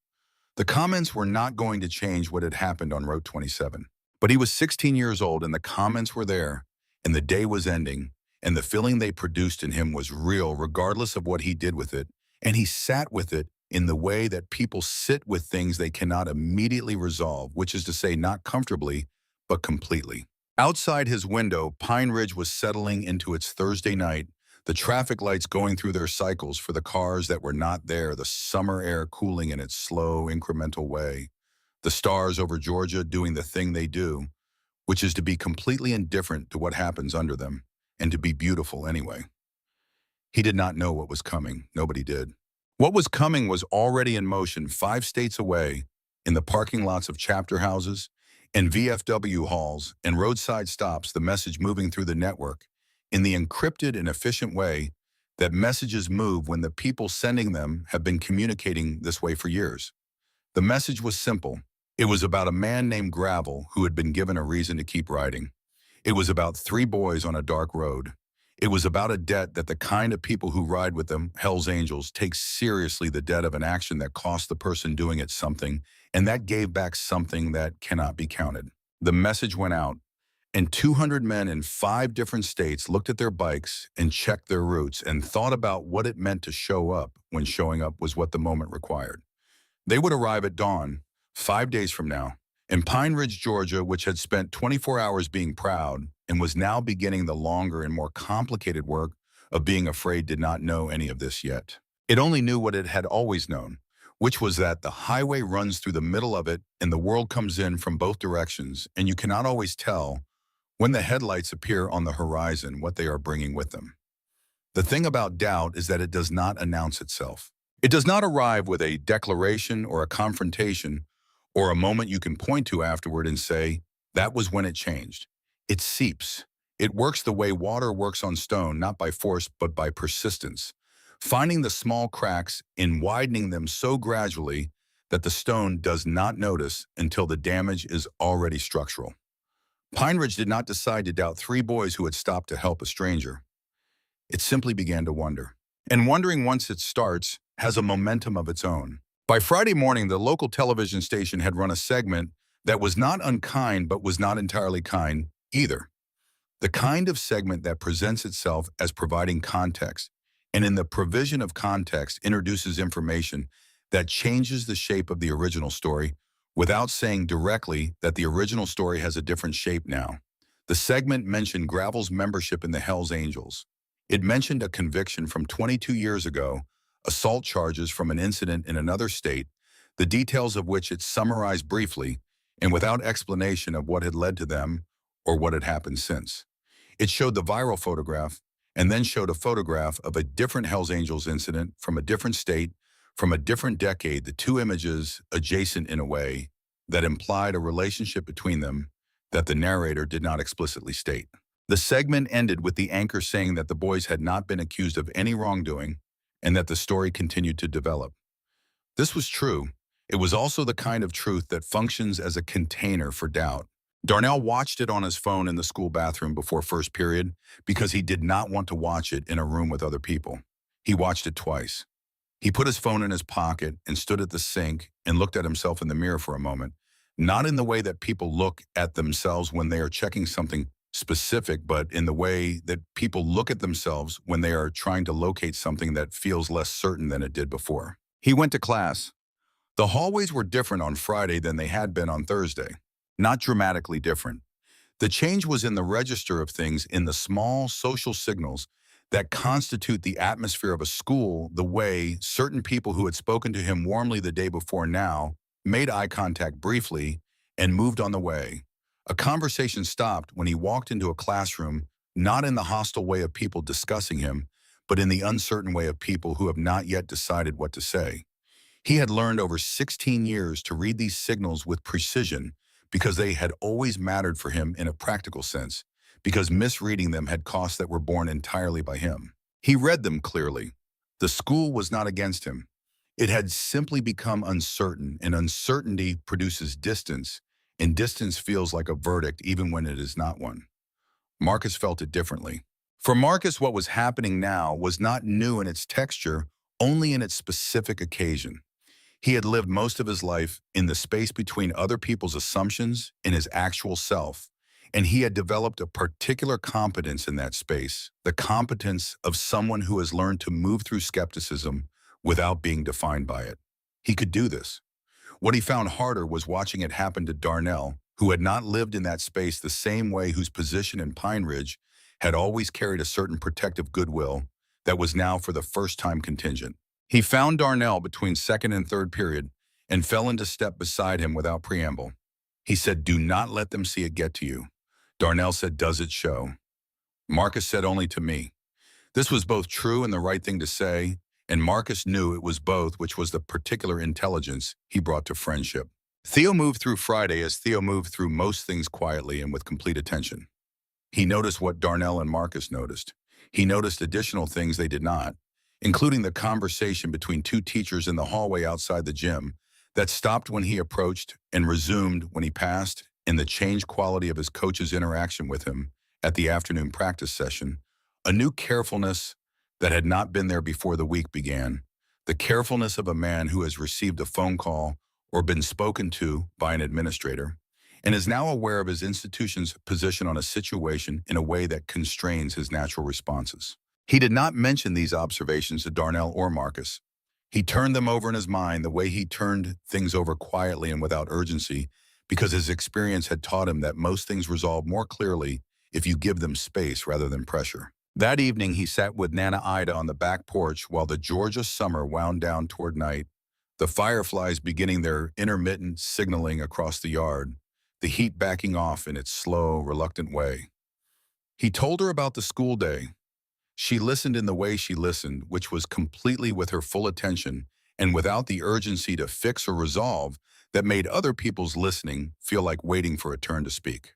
The comments were not going to change what had happened on Route 27. But he was 16 years old and the comments were there and the day was ending and the feeling they produced in him was real regardless of what he did with it, and he sat with it in the way that people sit with things they cannot immediately resolve, which is to say not comfortably, but completely. Outside his window, Pine Ridge was settling into its Thursday night, the traffic lights going through their cycles for the cars that were not there, the summer air cooling in its slow, incremental way, the stars over Georgia doing the thing they do, which is to be completely indifferent to what happens under them, and to be beautiful anyway. He did not know what was coming. Nobody did. What was coming was already in motion 5 states away, in the parking lots of chapter houses, and VFW halls, and roadside stops, the message moving through the network, in the encrypted and efficient way that messages move when the people sending them have been communicating this way for years. The message was simple. It was about a man named Gravel who had been given a reason to keep riding. It was about 3 boys on a dark road. It was about a debt that the kind of people who ride with them, Hell's Angels, take seriously, the debt of an action that cost the person doing it something, and that gave back something that cannot be counted. The message went out, and 200 men in 5 different states looked at their bikes and checked their routes and thought about what it meant to show up when showing up was what the moment required. They would arrive at dawn, 5 days from now, in Pine Ridge, Georgia, which had spent 24 hours being proud and was now beginning the longer and more complicated work of being afraid, did not know any of this yet. It only knew what it had always known, which was that the highway runs through the middle of it and the world comes in from both directions, and you cannot always tell when the headlights appear on the horizon what they are bringing with them. The thing about doubt is that it does not announce itself. It does not arrive with a declaration or a confrontation or a moment you can point to afterward and say, that was when it changed. It seeps. It works the way water works on stone, not by force, but by persistence, finding the small cracks and widening them so gradually that the stone does not notice until the damage is already structural. Pine Ridge did not decide to doubt 3 boys who had stopped to help a stranger. It simply began to wonder. And wondering, once it starts, has a momentum of its own. By Friday morning, the local television station had run a segment that was not unkind but was not entirely kind either. The kind of segment that presents itself as providing context, and in the provision of context introduces information that changes the shape of the original story without saying directly that the original story has a different shape now. The segment mentioned Gravel's membership in the Hells Angels. It mentioned a conviction from 22 years ago, assault charges from an incident in another state, the details of which it summarized briefly and without explanation of what had led to them or what had happened since. It showed the viral photograph and then showed a photograph of a different Hells Angels incident from a different state, from a different decade, the 2 images adjacent in a way that implied a relationship between them that the narrator did not explicitly state. The segment ended with the anchor saying that the boys had not been accused of any wrongdoing and that the story continued to develop. This was true. It was also the kind of truth that functions as a container for doubt. Darnell watched it on his phone in the school bathroom before first period because he did not want to watch it in a room with other people. He watched it twice. He put his phone in his pocket and stood at the sink and looked at himself in the mirror for a moment, not in the way that people look at themselves when they are checking something specific, but in the way that people look at themselves when they are trying to locate something that feels less certain than it did before. He went to class. The hallways were different on Friday than they had been on Thursday. Not dramatically different. The change was in the register of things, in the small social signals that constitute the atmosphere of a school, the way certain people who had spoken to him warmly the day before now made eye contact briefly and moved on the way. A conversation stopped when he walked into a classroom, not in the hostile way of people discussing him, but in the uncertain way of people who have not yet decided what to say. He had learned over 16 years to read these signals with precision because they had always mattered for him in a practical sense, because misreading them had costs that were borne entirely by him. He read them clearly. The school was not against him. It had simply become uncertain, and uncertainty produces distance, and distance feels like a verdict even when it is not one. Marcus felt it differently. For Marcus, what was happening now was not new in its texture, only in its specific occasion. He had lived most of his life in the space between other people's assumptions and his actual self, And he had developed a particular competence in that space, the competence of someone who has learned to move through skepticism without being defined by it. He could do this. What he found harder was watching it happen to Darnell, who had not lived in that space the same way, whose position in Pine Ridge had always carried a certain protective goodwill that was now for the first time contingent. He found Darnell between second and third period and fell into step beside him without preamble. He said, "Do not let them see it get to you." Darnell said, "Does it show?" Marcus said, "Only to me." This was both true and the right thing to say, and Marcus knew it was both, which was the particular intelligence he brought to friendship. Theo moved through Friday as Theo moved through most things quietly and with complete attention. He noticed what Darnell and Marcus noticed. He noticed additional things they did not, including the conversation between two teachers in the hallway outside the gym that stopped when he approached and resumed when he passed, and the changed quality of his coach's interaction with him at the afternoon practice session, a new carefulness that had not been there before the week began, the carefulness of a man who has received a phone call or been spoken to by an administrator, and is now aware of his institution's position on a situation in a way that constrains his natural responses. He did not mention these observations to Darnell or Marcus. He turned them over in his mind the way he turned things over quietly and without urgency, because his experience had taught him that most things resolve more clearly if you give them space rather than pressure. That evening, he sat with Nana Ida on the back porch while the Georgia summer wound down toward night, the fireflies beginning their intermittent signaling across the yard, the heat backing off in its slow, reluctant way. He told her about the school day. She listened in the way she listened, which was completely with her full attention and without the urgency to fix or resolve that made other people's listening feel like waiting for a turn to speak.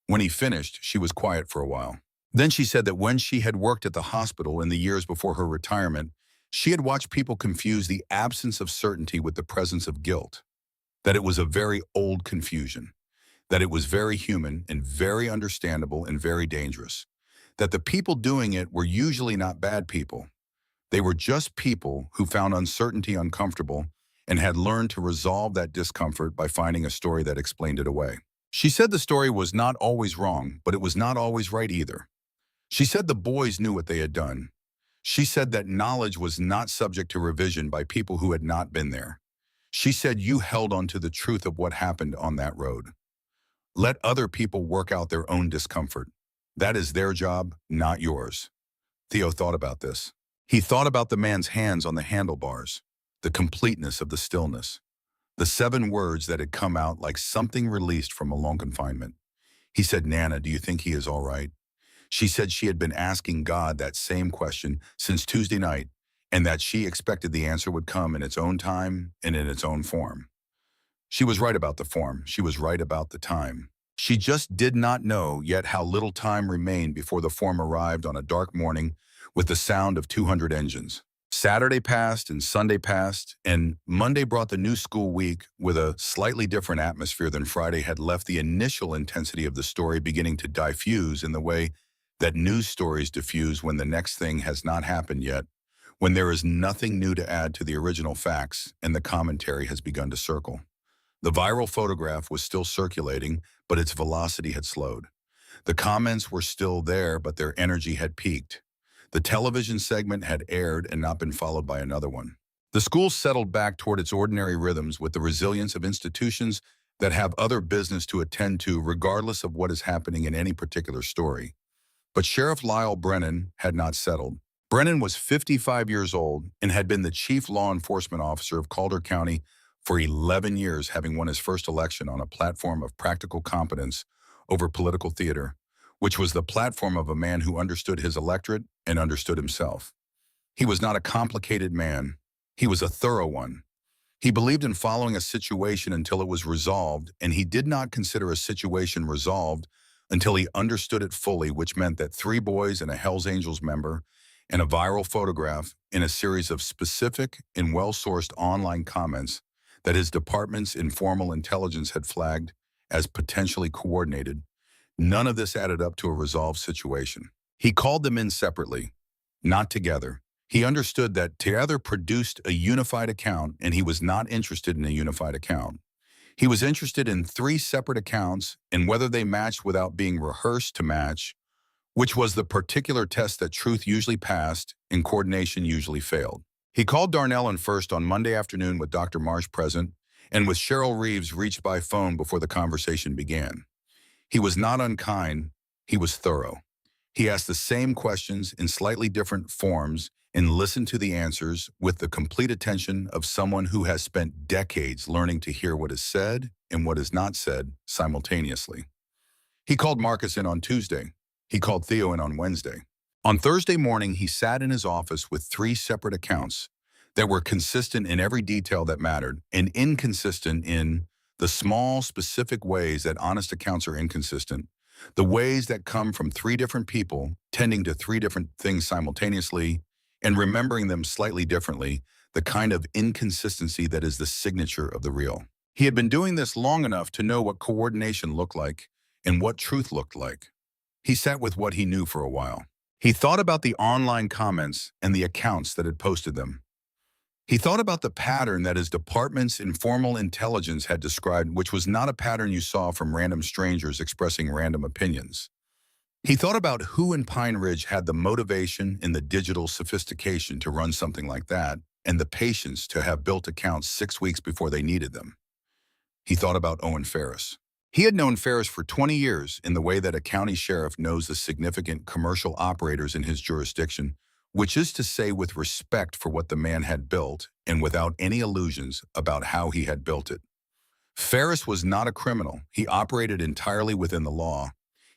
When he finished, she was quiet for a while. Then she said that when she had worked at the hospital in the years before her retirement, she had watched people confuse the absence of certainty with the presence of guilt, that it was a very old confusion, that it was very human and very understandable and very dangerous, that the people doing it were usually not bad people. They were just people who found uncertainty uncomfortable and had learned to resolve that discomfort by finding a story that explained it away. She said the story was not always wrong, but it was not always right either. She said the boys knew what they had done. She said that knowledge was not subject to revision by people who had not been there. She said you held on to the truth of what happened on that road. Let other people work out their own discomfort. That is their job, not yours. Theo thought about this. He thought about the man's hands on the handlebars, the completeness of the stillness, the 7 words that had come out like something released from a long confinement. He said, "Nana, do you think he is all right?" She said she had been asking God that same question since Tuesday night, and that she expected the answer would come in its own time and in its own form. She was right about the form. She was right about the time. She just did not know yet how little time remained before the form arrived on a dark morning with the sound of 200 engines. Saturday passed and Sunday passed, and Monday brought the new school week with a slightly different atmosphere than Friday had left the initial intensity of the story beginning to diffuse in the way that news stories diffuse when the next thing has not happened yet, when there is nothing new to add to the original facts and the commentary has begun to circle. The viral photograph was still circulating, but its velocity had slowed. The comments were still there, but their energy had peaked. The television segment had aired and not been followed by another one. The school settled back toward its ordinary rhythms with the resilience of institutions that have other business to attend to regardless of what is happening in any particular story. But Sheriff Lyle Brennan had not settled. Brennan was 55 years old and had been the chief law enforcement officer of Calder County for 11 years, having won his first election on a platform of practical competence over political theater, which was the platform of a man who understood his electorate and understood himself. He was not a complicated man. He was a thorough one. He believed in following a situation until it was resolved, and he did not consider a situation resolved until he understood it fully, which meant that 3 boys and a Hells Angels member and a viral photograph in a series of specific and well-sourced online comments that his department's informal intelligence had flagged as potentially coordinated, none of this added up to a resolved situation. He called them in separately, not together. He understood that together produced a unified account, and he was not interested in a unified account. He was interested in 3 separate accounts and whether they matched without being rehearsed to match, which was the particular test that truth usually passed and coordination usually failed. He called Darnell in first on Monday afternoon with Dr. Marsh present and with Cheryl Reeves reached by phone before the conversation began. He was not unkind, he was thorough. He asked the same questions in slightly different forms and listened to the answers with the complete attention of someone who has spent decades learning to hear what is said and what is not said simultaneously. He called Marcus in on Tuesday. He called Theo in on Wednesday. On Thursday morning, he sat in his office with 3 separate accounts that were consistent in every detail that mattered and inconsistent in the small, specific ways that honest accounts are inconsistent, the ways that come from 3 different people tending to 3 different things simultaneously and remembering them slightly differently, the kind of inconsistency that is the signature of the real. He had been doing this long enough to know what coordination looked like and what truth looked like. He sat with what he knew for a while. He thought about the online comments and the accounts that had posted them. He thought about the pattern that his department's informal intelligence had described, which was not a pattern you saw from random strangers expressing random opinions. He thought about who in Pine Ridge had the motivation and the digital sophistication to run something like that, and the patience to have built accounts 6 weeks before they needed them. He thought about Owen Ferris. He had known Ferris for 20 years in the way that a county sheriff knows the significant commercial operators in his jurisdiction, which is to say with respect for what the man had built and without any illusions about how he had built it. Ferris was not a criminal. He operated entirely within the law.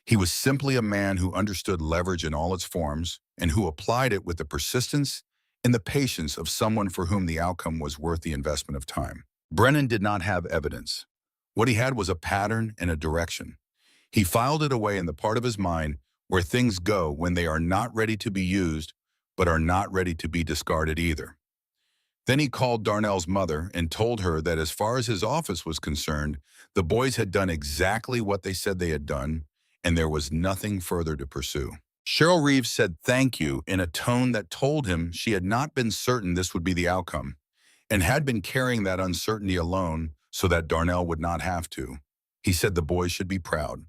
He was simply a man who understood leverage in all its forms and who applied it with the persistence and the patience of someone for whom the outcome was worth the investment of time. Brennan did not have evidence. What he had was a pattern and a direction. He filed it away in the part of his mind where things go when they are not ready to be used, but are not ready to be discarded either. Then he called Darnell's mother and told her that as far as his office was concerned, the boys had done exactly what they said they had done, and there was nothing further to pursue. Cheryl Reeves said thank you in a tone that told him she had not been certain this would be the outcome, and had been carrying that uncertainty alone so that Darnell would not have to. He said the boys should be proud.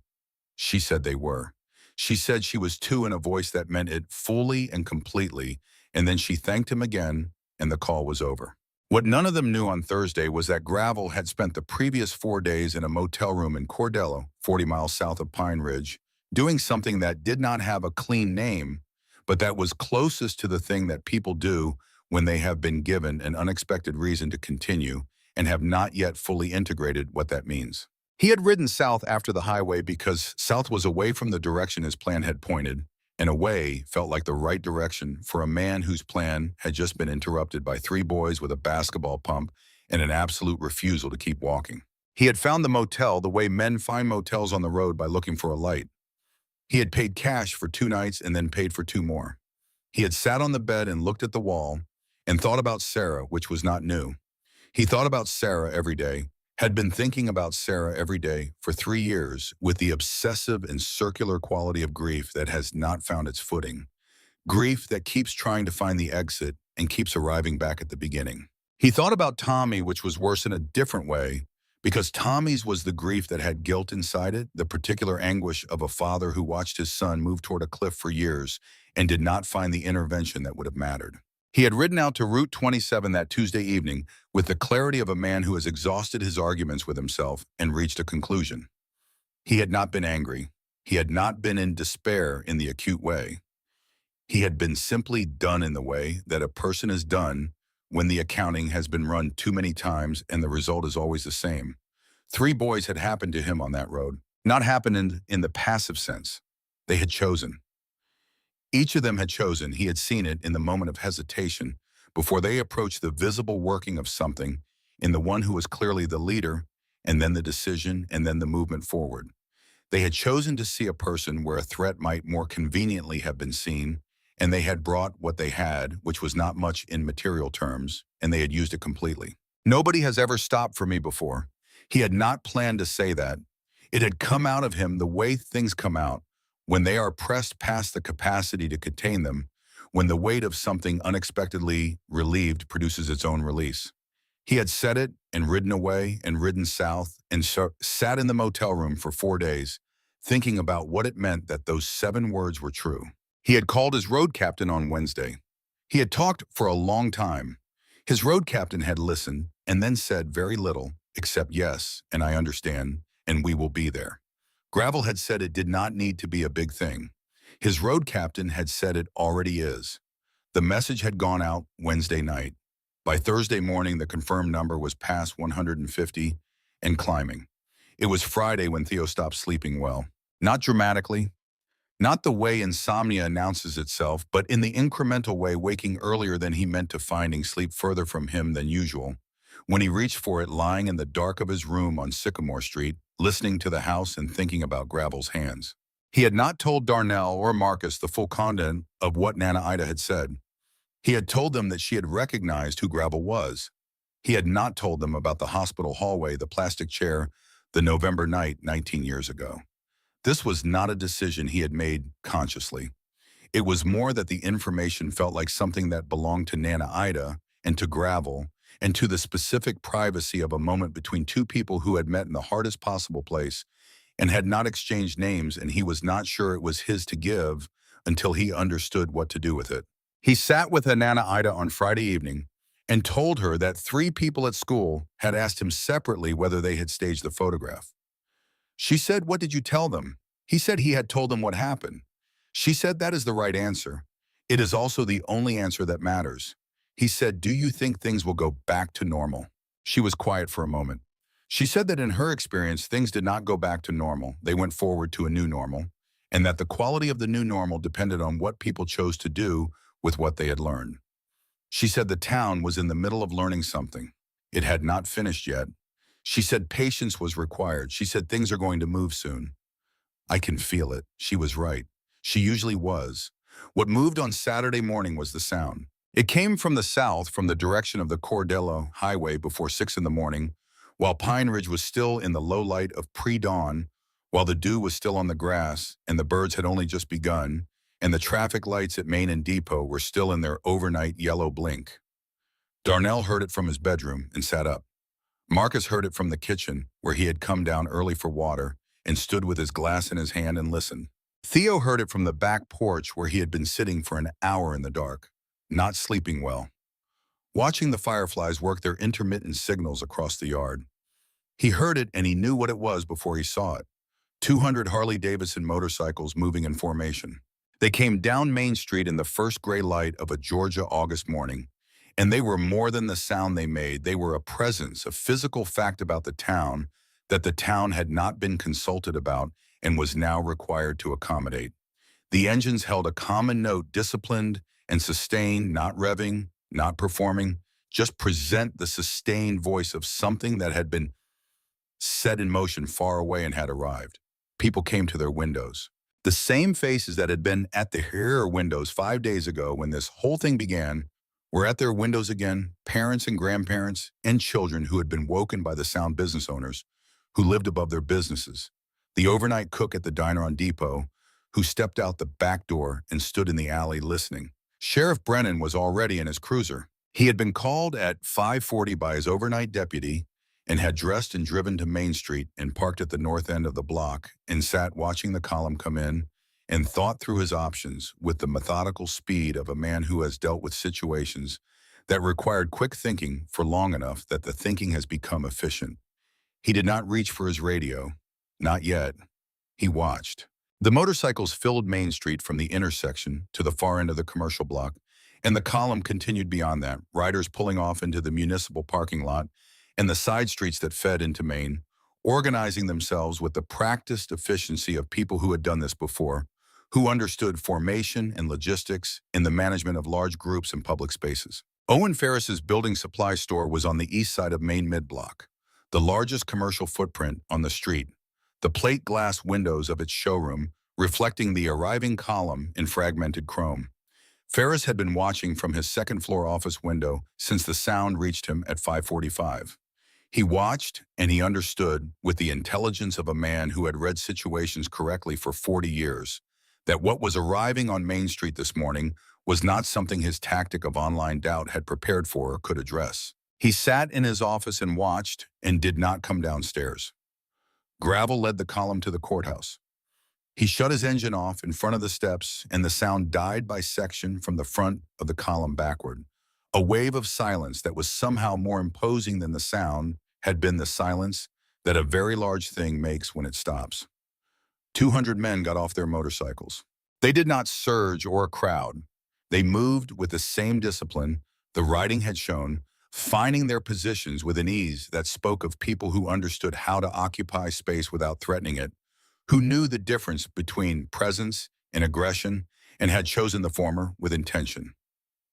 She said they were. She said she was too in a voice that meant it fully and completely, and then she thanked him again, and the call was over. What none of them knew on Thursday was that Gravel had spent the previous 4 days in a motel room in Cordello, 40 miles south of Pine Ridge, doing something that did not have a clean name, but that was closest to the thing that people do when they have been given an unexpected reason to continue and have not yet fully integrated what that means. He had ridden south after the highway because south was away from the direction his plan had pointed, and away felt like the right direction for a man whose plan had just been interrupted by 3 boys with a basketball pump and an absolute refusal to keep walking. He had found the motel the way men find motels on the road by looking for a light. He had paid cash for 2 nights and then paid for 2 more. He had sat on the bed and looked at the wall and thought about Sarah, which was not new. He thought about Sarah every day, had been thinking about Sarah every day for 3 years with the obsessive and circular quality of grief that has not found its footing. Grief that keeps trying to find the exit and keeps arriving back at the beginning. He thought about Tommy, which was worse in a different way, because Tommy's was the grief that had guilt inside it, the particular anguish of a father who watched his son move toward a cliff for years and did not find the intervention that would have mattered. He had ridden out to Route 27 that Tuesday evening with the clarity of a man who has exhausted his arguments with himself and reached a conclusion. He had not been angry. He had not been in despair in the acute way. He had been simply done in the way that a person is done when the accounting has been run too many times and the result is always the same. 3 boys had happened to him on that road, not happened in the passive sense. They had chosen. Each of them had chosen. He had seen it in the moment of hesitation before they approached the visible working of something in the one who was clearly the leader, and then the decision, and then the movement forward. They had chosen to see a person where a threat might more conveniently have been seen, and they had brought what they had, which was not much in material terms, and they had used it completely. Nobody has ever stopped for me before. He had not planned to say that. It had come out of him the way things come out, when they are pressed past the capacity to contain them, when the weight of something unexpectedly relieved produces its own release. He had said it and ridden away and ridden south and sat in the motel room for 4 days, thinking about what it meant that those 7 words were true. He had called his road captain on Wednesday. He had talked for a long time. His road captain had listened and then said very little, except yes, and I understand, and we will be there. Gravel had said it did not need to be a big thing. His road captain had said it already is. The message had gone out Wednesday night. By Thursday morning, the confirmed number was past 150 and climbing. It was Friday when Theo stopped sleeping well. Not dramatically, not the way insomnia announces itself, but in the incremental way, waking earlier than he meant to, finding sleep further from him than usual. When he reached for it, lying in the dark of his room on Sycamore Street, listening to the house and thinking about Gravel's hands. He had not told Darnell or Marcus the full content of what Nana Ida had said. He had told them that she had recognized who Gravel was. He had not told them about the hospital hallway, the plastic chair, the November night 19 years ago. This was not a decision he had made consciously. It was more that the information felt like something that belonged to Nana Ida and to Gravel and to the specific privacy of a moment between two people who had met in the hardest possible place and had not exchanged names, and he was not sure it was his to give until he understood what to do with it. He sat with Nana Ida on Friday evening and told her that 3 people at school had asked him separately whether they had staged the photograph. She said, "What did you tell them?" He said he had told them what happened. She said, "That is the right answer. It is also the only answer that matters." He said, "Do you think things will go back to normal?" She was quiet for a moment. She said that in her experience, things did not go back to normal. They went forward to a new normal, and that the quality of the new normal depended on what people chose to do with what they had learned. She said the town was in the middle of learning something. It had not finished yet. She said patience was required. She said things are going to move soon. I can feel it. She was right. She usually was. What moved on Saturday morning was the sound. It came from the south, from the direction of the Cordelo Highway before 6 in the morning, while Pine Ridge was still in the low light of pre-dawn, while the dew was still on the grass and the birds had only just begun, and the traffic lights at Main and Depot were still in their overnight yellow blink. Darnell heard it from his bedroom and sat up. Marcus heard it from the kitchen, where he had come down early for water and stood with his glass in his hand and listened. Theo heard it from the back porch, where he had been sitting for an hour in the dark, not sleeping well, watching the fireflies work their intermittent signals across the yard. He heard it and he knew what it was before he saw it. 200 Harley-Davidson motorcycles moving in formation. They came down Main Street in the first gray light of a Georgia August morning, and they were more than the sound they made. They were a presence, a physical fact about the town that the town had not been consulted about and was now required to accommodate. The engines held a common note, disciplined and sustained, not revving, not performing, just present the sustained voice of something that had been set in motion far away and had arrived. People came to their windows. The same faces that had been at their windows 5 days ago when this whole thing began were at their windows again, parents and grandparents and children who had been woken by the sound, business owners who lived above their businesses, the overnight cook at the diner on Depot who stepped out the back door and stood in the alley listening. Sheriff Brennan was already in his cruiser. He had been called at 5:40 by his overnight deputy and had dressed and driven to Main Street and parked at the north end of the block and sat watching the column come in and thought through his options with the methodical speed of a man who has dealt with situations that required quick thinking for long enough that the thinking has become efficient. He did not reach for his radio. Not yet. He watched. The motorcycles filled Main Street from the intersection to the far end of the commercial block, and the column continued beyond that, riders pulling off into the municipal parking lot and the side streets that fed into Main, organizing themselves with the practiced efficiency of people who had done this before, who understood formation and logistics in the management of large groups and public spaces. Owen Ferris's building supply store was on the east side of Main Mid-Block, the largest commercial footprint on the street, the plate glass windows of its showroom reflecting the arriving column in fragmented chrome. Ferris had been watching from his second-floor office window since the sound reached him at 5:45. He watched and he understood, with the intelligence of a man who had read situations correctly for 40 years, that what was arriving on Main Street this morning was not something his tactic of online doubt had prepared for or could address. He sat in his office and watched and did not come downstairs. Gravel led the column to the courthouse. He shut his engine off in front of the steps, and the sound died by section from the front of the column backward. A wave of silence that was somehow more imposing than the sound had been the silence that a very large thing makes when it stops. 200 men got off their motorcycles. They did not surge or a crowd. They moved with the same discipline the writing had shown, finding their positions with an ease that spoke of people who understood how to occupy space without threatening it, who knew the difference between presence and aggression and had chosen the former with intention.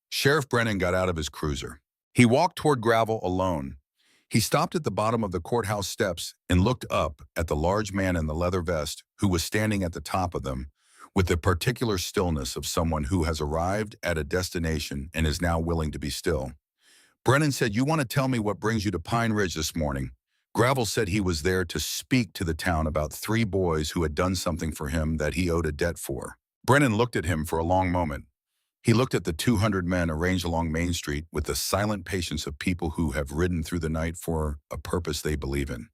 Sheriff Brennan got out of his cruiser. He walked toward Gravel alone. He stopped at the bottom of the courthouse steps and looked up at the large man in the leather vest who was standing at the top of them with the particular stillness of someone who has arrived at a destination and is now willing to be still. Brennan said, "You want to tell me what brings you to Pine Ridge this morning?" Gravel said he was there to speak to the town about 3 boys who had done something for him that he owed a debt for. Brennan looked at him for a long moment. He looked at the 200 men arranged along Main Street with the silent patience of people who have ridden through the night for a purpose they believe in.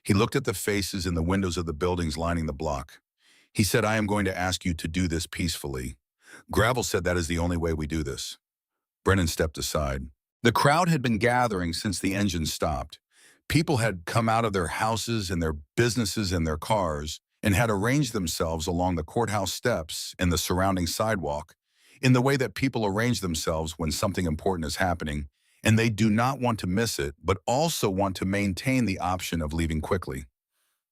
He looked at the faces in the windows of the buildings lining the block. He said, "I am going to ask you to do this peacefully." Gravel said, "That is the only way we do this." Brennan stepped aside. The crowd had been gathering since the engine stopped. People had come out of their houses and their businesses and their cars and had arranged themselves along the courthouse steps and the surrounding sidewalk in the way that people arrange themselves when something important is happening, and they do not want to miss it, but also want to maintain the option of leaving quickly.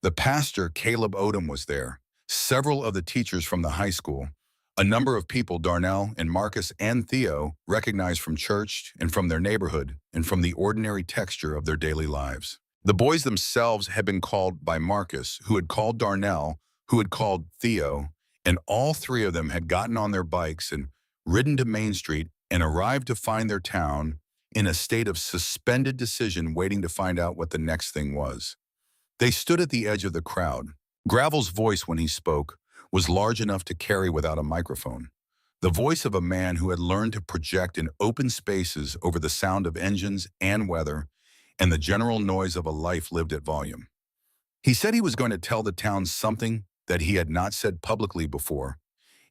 The pastor, Caleb Odom, was there. Several of the teachers from the high school, a number of people Darnell and Marcus and Theo recognized from church and from their neighborhood and from the ordinary texture of their daily lives. The boys themselves had been called by Marcus, who had called Darnell, who had called Theo, and all 3 of them had gotten on their bikes and ridden to Main Street and arrived to find their town in a state of suspended decision, waiting to find out what the next thing was. They stood at the edge of the crowd. Gravel's voice, when he spoke, was large enough to carry without a microphone. The voice of a man who had learned to project in open spaces over the sound of engines and weather and the general noise of a life lived at volume. He said he was going to tell the town something that he had not said publicly before,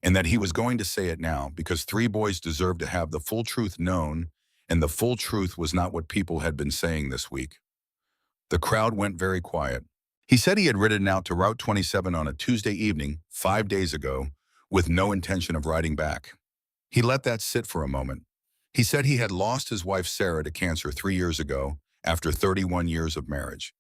and that he was going to say it now because 3 boys deserved to have the full truth known, and the full truth was not what people had been saying this week. The crowd went very quiet. He said he had ridden out to Route 27 on a Tuesday evening, 5 days ago, with no intention of riding back. He let that sit for a moment. He said he had lost his wife Sarah to cancer 3 years ago after 31 years of marriage.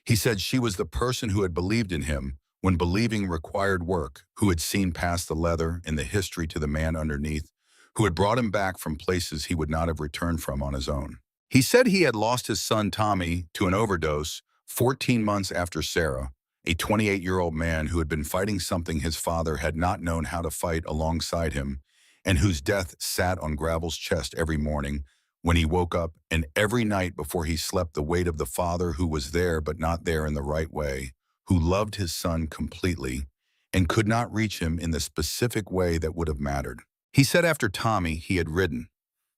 He said she was the person who had believed in him when believing required work, who had seen past the leather and the history to the man underneath, who had brought him back from places he would not have returned from on his own. He said he had lost his son Tommy to an overdose 14 months after Sarah, a 28-year-old man who had been fighting something his father had not known how to fight alongside him, and whose death sat on Gravel's chest every morning when he woke up and every night before he slept, the weight of the father who was there but not there in the right way, who loved his son completely and could not reach him in the specific way that would have mattered. He said after Tommy, he had ridden.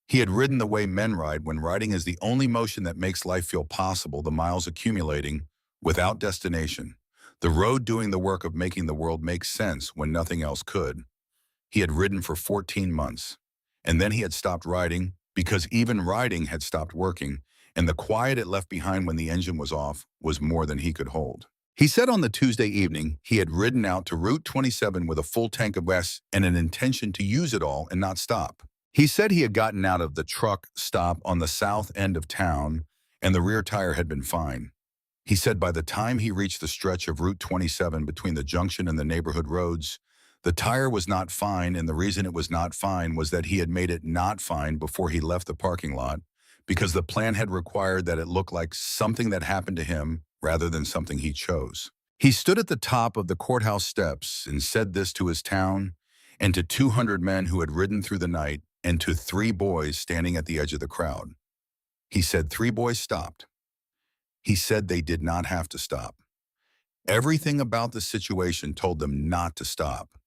He had ridden the way men ride when riding is the only motion that makes life feel possible, the miles accumulating without destination, the road doing the work of making the world make sense when nothing else could. He had ridden for 14 months, and then he had stopped riding because even riding had stopped working, and the quiet it left behind when the engine was off was more than he could hold. He said on the Tuesday evening he had ridden out to Route 27 with a full tank of gas and an intention to use it all and not stop. He said he had gotten out of the truck stop on the south end of town and the rear tire had been fine. He said by the time he reached the stretch of Route 27 between the junction and the neighborhood roads, the tire was not fine, and the reason it was not fine was that he had made it not fine before he left the parking lot because the plan had required that it look like something that happened to him rather than something he chose. He stood at the top of the courthouse steps and said this to his town and to 200 men who had ridden through the night and to 3 boys standing at the edge of the crowd. He said 3 boys stopped. He said they did not have to stop. Everything about the situation told them not to stop.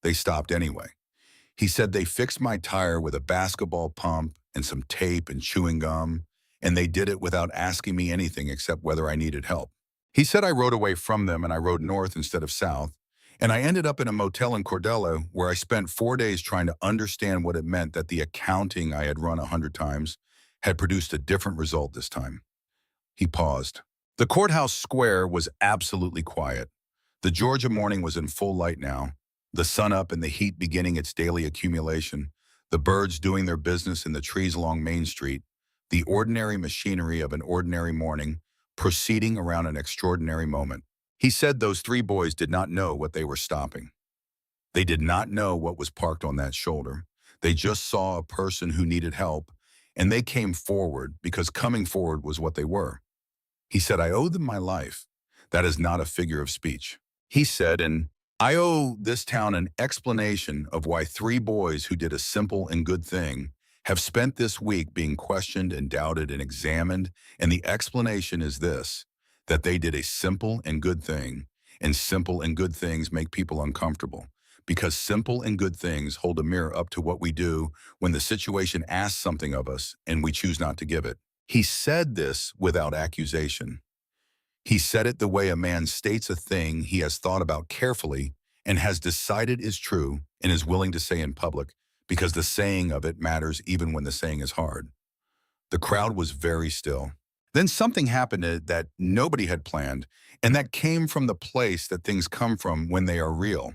They stopped anyway. He said they fixed my tire with a basketball pump and some tape and chewing gum, and they did it without asking me anything except whether I needed help. He said I rode away from them and I rode north instead of south, and I ended up in a motel in Cordello where I spent 4 days trying to understand what it meant that the accounting I had run 100 times had produced a different result this time. He paused. The courthouse square was absolutely quiet. The Georgia morning was in full light now, the sun up and the heat beginning its daily accumulation, the birds doing their business in the trees along Main Street, the ordinary machinery of an ordinary morning proceeding around an extraordinary moment. He said those three boys did not know what they were stopping. They did not know what was parked on that shoulder. They just saw a person who needed help, and they came forward because coming forward was what they were. He said, I owe them my life. That is not a figure of speech. He said, and I owe this town an explanation of why three boys who did a simple and good thing have spent this week being questioned and doubted and examined, and the explanation is this, that they did a simple and good thing, and simple and good things make people uncomfortable, because simple and good things hold a mirror up to what we do when the situation asks something of us and we choose not to give it. He said this without accusation. He said it the way a man states a thing he has thought about carefully and has decided is true and is willing to say in public, because the saying of it matters even when the saying is hard. The crowd was very still. Then something happened that nobody had planned, and that came from the place that things come from when they are real,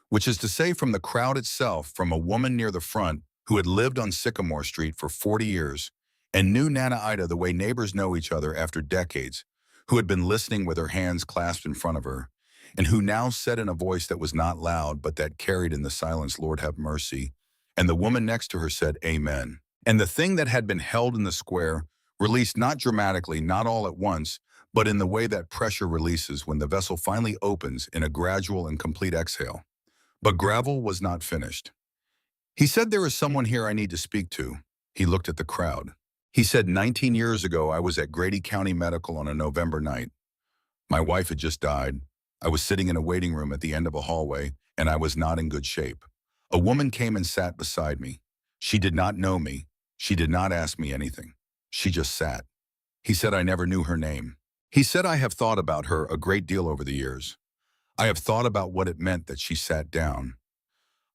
which is to say from the crowd itself, from a woman near the front who had lived on Sycamore Street for 40 years and knew Nana Ida the way neighbors know each other after decades, who had been listening with her hands clasped in front of her, and who now said in a voice that was not loud but that carried in the silence, Lord have mercy, and the woman next to her said, Amen. And the thing that had been held in the square released not dramatically, not all at once, but in the way that pressure releases when the vessel finally opens in a gradual and complete exhale. But Gravel was not finished. He said, there is someone here I need to speak to. He looked at the crowd. He said, 19 years ago, I was at Grady County Medical on a November night. My wife had just died. I was sitting in a waiting room at the end of a hallway, and I was not in good shape. A woman came and sat beside me. She did not know me. She did not ask me anything. She just sat. He said, I never knew her name. He said, I have thought about her a great deal over the years. I have thought about what it meant that she sat down.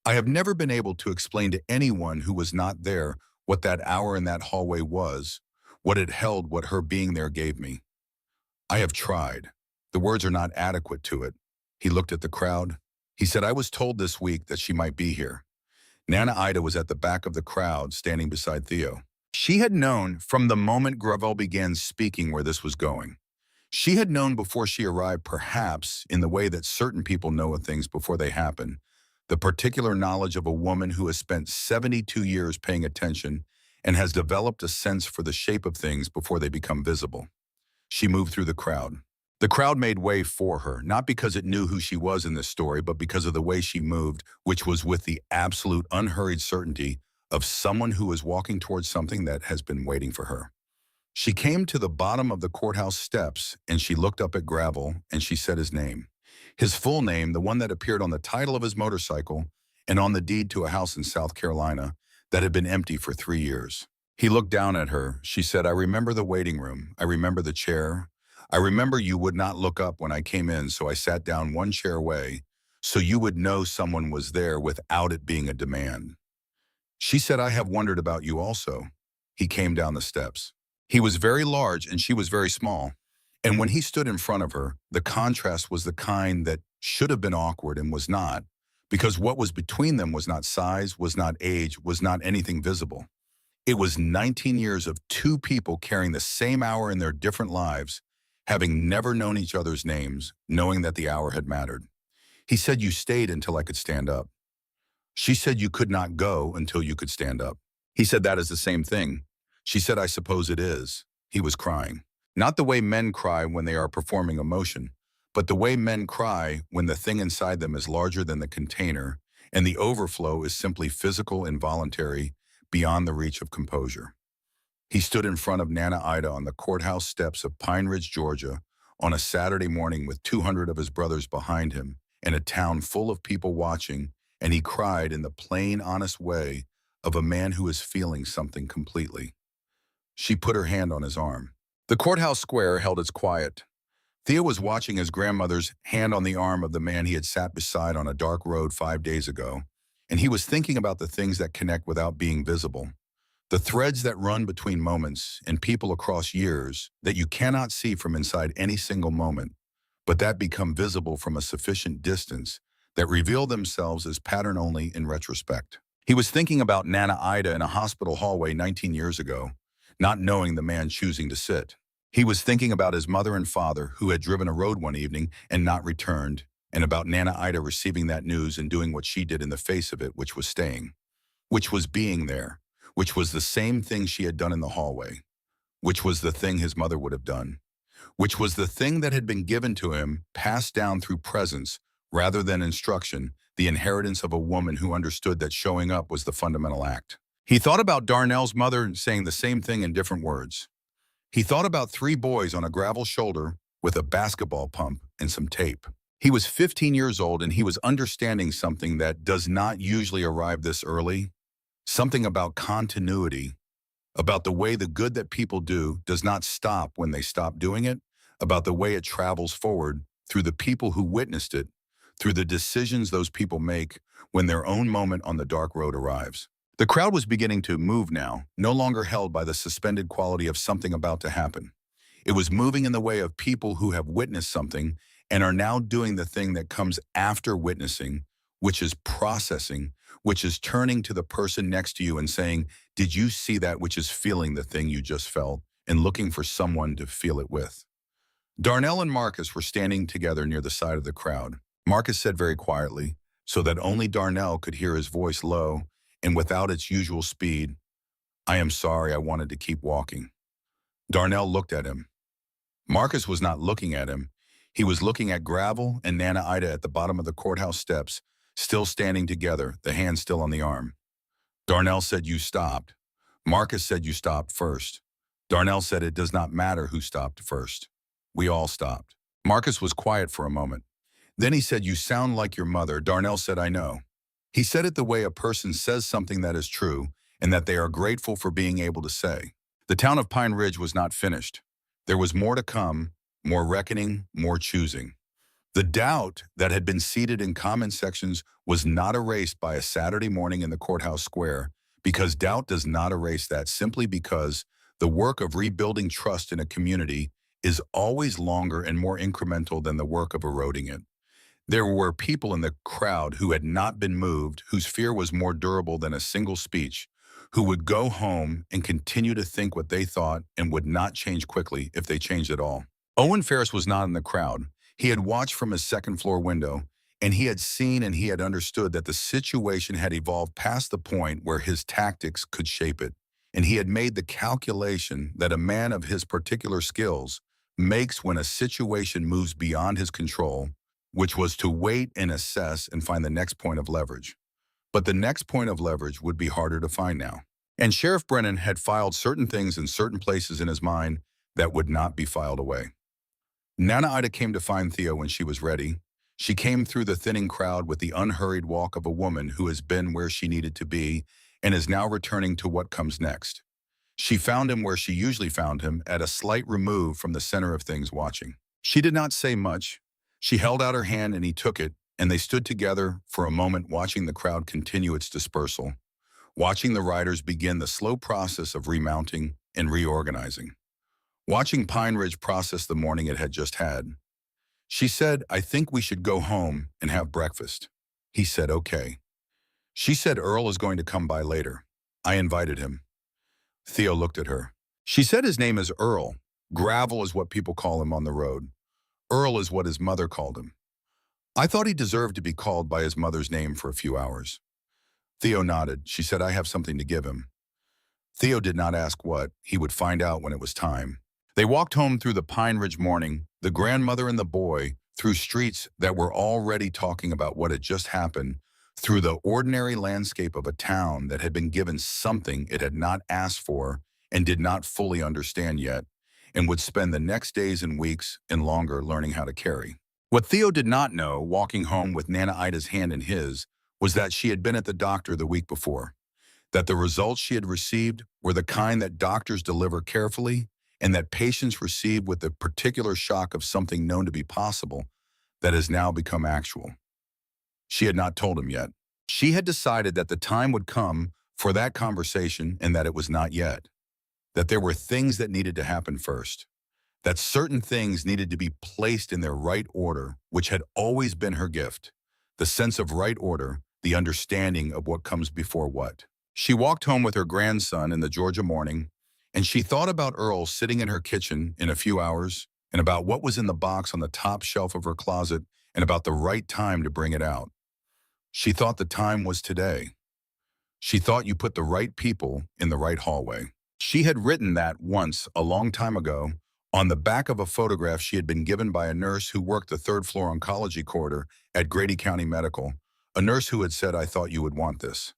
I have never been able to explain to anyone who was not there what that hour in that hallway was, what it held, what her being there gave me. I have tried. The words are not adequate to it. He looked at the crowd. He said, I was told this week that she might be here. Nana Ida was at the back of the crowd, standing beside Theo. She had known from the moment Gravel began speaking where this was going. She had known before she arrived, perhaps in the way that certain people know of things before they happen, the particular knowledge of a woman who has spent 72 years paying attention and has developed a sense for the shape of things before they become visible. She moved through the crowd. The crowd made way for her, not because it knew who she was in this story, but because of the way she moved, which was with the absolute unhurried certainty of someone who is walking towards something that has been waiting for her. She came to the bottom of the courthouse steps, and she looked up at Gravel, and she said his name. His full name, the one that appeared on the title of his motorcycle and on the deed to a house in South Carolina that had been empty for 3 years. He looked down at her. She said, I remember the waiting room. I remember the chair. I remember you would not look up when I came in, so I sat down one chair away so you would know someone was there without it being a demand. She said, I have wondered about you also. He came down the steps. He was very large and she was very small. And when he stood in front of her, the contrast was the kind that should have been awkward and was not, because what was between them was not size, was not age, was not anything visible. It was 19 years of two people carrying the same hour in their different lives, having never known each other's names, knowing that the hour had mattered. He said, you stayed until I could stand up. She said, you could not go until you could stand up. He said, that is the same thing. She said, I suppose it is. He was crying. Not the way men cry when they are performing emotion, but the way men cry when the thing inside them is larger than the container, and the overflow is simply physical, involuntary, beyond the reach of composure. He stood in front of Nana Ida on the courthouse steps of Pine Ridge, Georgia, on a Saturday morning with 200 of his brothers behind him and a town full of people watching, and he cried in the plain, honest way of a man who is feeling something completely. She put her hand on his arm. The courthouse square held its quiet. Theo was watching his grandmother's hand on the arm of the man he had sat beside on a dark road 5 days ago, and he was thinking about the things that connect without being visible. The threads that run between moments and people across years that you cannot see from inside any single moment, but that become visible from a sufficient distance that reveal themselves as pattern only in retrospect. He was thinking about Nana Ida in a hospital hallway 19 years ago, not knowing the man choosing to sit. He was thinking about his mother and father who had driven a road one evening and not returned, and about Nana Ida receiving that news and doing what she did in the face of it, which was staying, which was being there, which was the same thing she had done in the hallway, which was the thing his mother would have done, which was the thing that had been given to him, passed down through presence rather than instruction, the inheritance of a woman who understood that showing up was the fundamental act. He thought about Darnell's mother saying the same thing in different words. He thought about 3 boys on a gravel shoulder with a basketball pump and some tape. He was 15 years old and he was understanding something that does not usually arrive this early, something about continuity, about the way the good that people do does not stop when they stop doing it, about the way it travels forward through the people who witnessed it, through the decisions those people make when their own moment on the dark road arrives. The crowd was beginning to move now, no longer held by the suspended quality of something about to happen. It was moving in the way of people who have witnessed something and are now doing the thing that comes after witnessing, which is processing, which is turning to the person next to you and saying, "Did you see that?" which is feeling the thing you just felt and looking for someone to feel it with. Darnell and Marcus were standing together near the side of the crowd. Marcus said very quietly, so that only Darnell could hear his voice low and without its usual speed, "I am sorry, I wanted to keep walking." Darnell looked at him. Marcus was not looking at him. He was looking at gravel and Nana Ida at the bottom of the courthouse steps, still standing together, the hand still on the arm. Darnell said, "You stopped." Marcus said, "You stopped first." Darnell said, "It does not matter who stopped first. We all stopped." Marcus was quiet for a moment. Then he said, "You sound like your mother." Darnell said, "I know." He said it the way a person says something that is true and that they are grateful for being able to say. The town of Pine Ridge was not finished. There was more to come, more reckoning, more choosing. The doubt that had been seated in comment sections was not erased by a Saturday morning in the courthouse square, because doubt does not erase that, simply because the work of rebuilding trust in a community is always longer and more incremental than the work of eroding it. There were people in the crowd who had not been moved, whose fear was more durable than a single speech, who would go home and continue to think what they thought and would not change quickly if they changed at all. Owen Ferris was not in the crowd. He had watched from his second-floor window, and he had seen and he had understood that the situation had evolved past the point where his tactics could shape it. And he had made the calculation that a man of his particular skills makes when a situation moves beyond his control, which was to wait and assess and find the next point of leverage. But the next point of leverage would be harder to find now. And Sheriff Brennan had filed certain things in certain places in his mind that would not be filed away. Nana Ida came to find Theo when she was ready. She came through the thinning crowd with the unhurried walk of a woman who has been where she needed to be and is now returning to what comes next. She found him where she usually found him, at a slight remove from the center of things, watching. She did not say much. She held out her hand and he took it, and they stood together for a moment watching the crowd continue its dispersal, watching the riders begin the slow process of remounting and reorganizing, watching Pine Ridge process the morning it had just had. She said, "I think we should go home and have breakfast." He said, "Okay." She said, "Earl is going to come by later. I invited him." Theo looked at her. She said, "His name is Earl. Gravel is what people call him on the road. Earl is what his mother called him. I thought he deserved to be called by his mother's name for a few hours." Theo nodded. She said, "I have something to give him." Theo did not ask what. He would find out when it was time. They walked home through the Pine Ridge morning, the grandmother and the boy, through streets that were already talking about what had just happened, through the ordinary landscape of a town that had been given something it had not asked for and did not fully understand yet, and would spend the next days and weeks and longer learning how to carry. What Theo did not know, walking home with Nana Ida's hand in his, was that she had been at the doctor the week before. that the results she had received were the kind that doctors deliver carefully and that patients receive with the particular shock of something known to be possible that has now become actual. She had not told him yet. She had decided that the time would come for that conversation and that it was not yet, that there were things that needed to happen first, that certain things needed to be placed in their right order, which had always been her gift, the sense of right order, the understanding of what comes before what. She walked home with her grandson in the Georgia morning, and she thought about Earl sitting in her kitchen in a few hours, and about what was in the box on the top shelf of her closet, and about the right time to bring it out. She thought the time was today. She thought you put the right people in the right hallway. She had written that once, a long time ago, on the back of a photograph she had been given by a nurse who worked the third-floor oncology corridor at Grady County Medical, a nurse who had said, "I thought you would want this."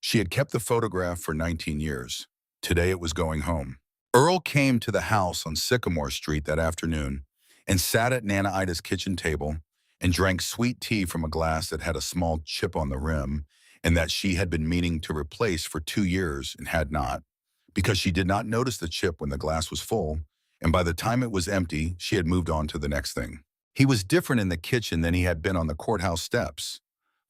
She had kept the photograph for 19 years. Today it was going home. Earl came to the house on Sycamore Street that afternoon and sat at Nana Ida's kitchen table and drank sweet tea from a glass that had a small chip on the rim and that she had been meaning to replace for 2 years and had not, because she did not notice the chip when the glass was full, and by the time it was empty, she had moved on to the next thing. He was different in the kitchen than he had been on the courthouse steps.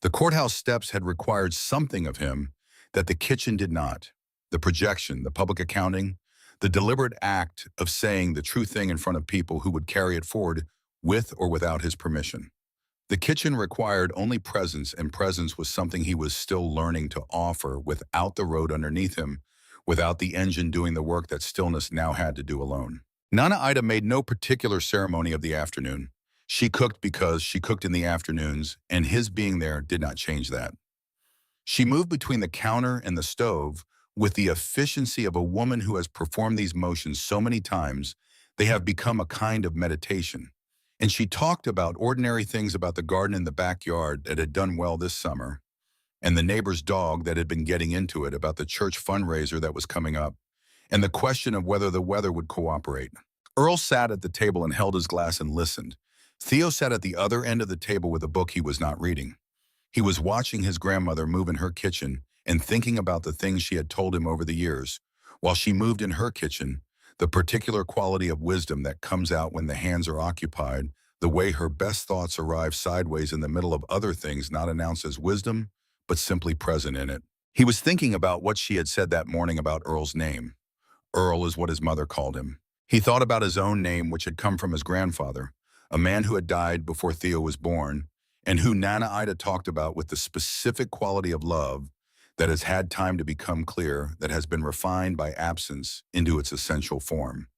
The courthouse steps had required something of him that the kitchen did not. The projection, the public accounting, the deliberate act of saying the true thing in front of people who would carry it forward with or without his permission. The kitchen required only presence, and presence was something he was still learning to offer without the road underneath him, without the engine doing the work that stillness now had to do alone. Nana Ida made no particular ceremony of the afternoon. She cooked because she cooked in the afternoons, and his being there did not change that. She moved between the counter and the stove with the efficiency of a woman who has performed these motions so many times, they have become a kind of meditation. And she talked about ordinary things, about the garden in the backyard that had done well this summer, and the neighbor's dog that had been getting into it, about the church fundraiser that was coming up, and the question of whether the weather would cooperate. Earl sat at the table and held his glass and listened. Theo sat at the other end of the table with a book he was not reading. He was watching his grandmother move in her kitchen and thinking about the things she had told him over the years, while she moved in her kitchen, the particular quality of wisdom that comes out when the hands are occupied, the way her best thoughts arrive sideways in the middle of other things not announced as wisdom, but simply present in it. He was thinking about what she had said that morning about Earl's name. Earl is what his mother called him. He thought about his own name, which had come from his grandfather, a man who had died before Theo was born, and who Nana Ida talked about with the specific quality of love that has had time to become clear, that has been refined by absence into its essential form.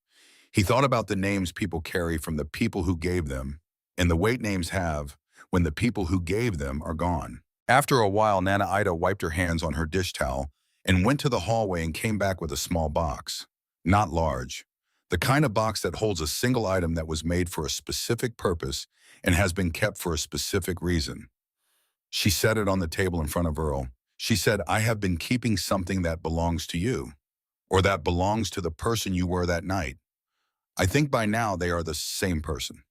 He thought about the names people carry from the people who gave them, and the weight names have when the people who gave them are gone. After a while, Nana Ida wiped her hands on her dish towel and went to the hallway and came back with a small box. Not large. The kind of box that holds a single item that was made for a specific purpose and has been kept for a specific reason. She set it on the table in front of Earl. She said, "I have been keeping something that belongs to you, or that belongs to the person you were that night. I think by now they are the same person."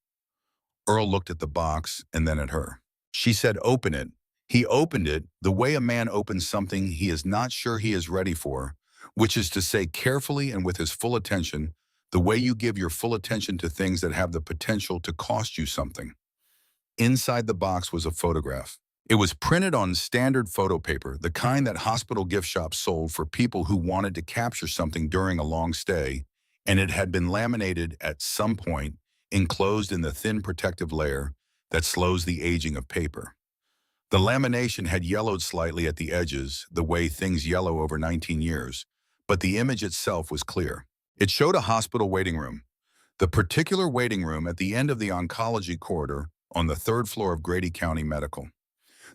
Earl looked at the box and then at her. She said, "Open it." He opened it the way a man opens something he is not sure he is ready for, which is to say, carefully and with his full attention, the way you give your full attention to things that have the potential to cost you something. Inside the box was a photograph. It was printed on standard photo paper, the kind that hospital gift shops sold for people who wanted to capture something during a long stay, and it had been laminated at some point, enclosed in the thin protective layer that slows the aging of paper. The lamination had yellowed slightly at the edges, the way things yellow over 19 years, but the image itself was clear. It showed a hospital waiting room, the particular waiting room at the end of the oncology corridor on the third floor of Grady County Medical.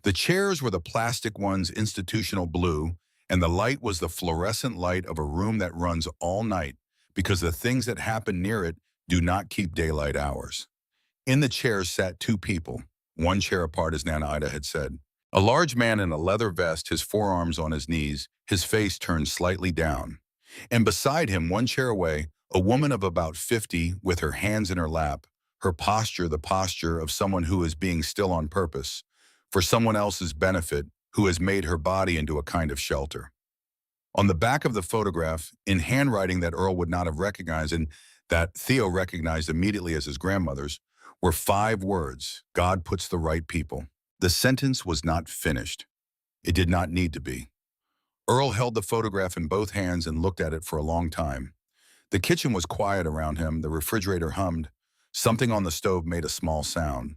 The chairs were the plastic ones, institutional blue, and the light was the fluorescent light of a room that runs all night because the things that happen near it do not keep daylight hours. In the chairs sat two people, one chair apart, as Nana Ida had said. A large man in a leather vest, his forearms on his knees, his face turned slightly down. And beside him, one chair away, a woman of about 50 with her hands in her lap, her posture the posture of someone who is being still on purpose, for someone else's benefit, who has made her body into a kind of shelter. On the back of the photograph, in handwriting that Earl would not have recognized and that Theo recognized immediately as his grandmother's, were 5 words: God puts the right people. The sentence was not finished. It did not need to be. Earl held the photograph in both hands and looked at it for a long time. The kitchen was quiet around him, the refrigerator hummed. Something on the stove made a small sound.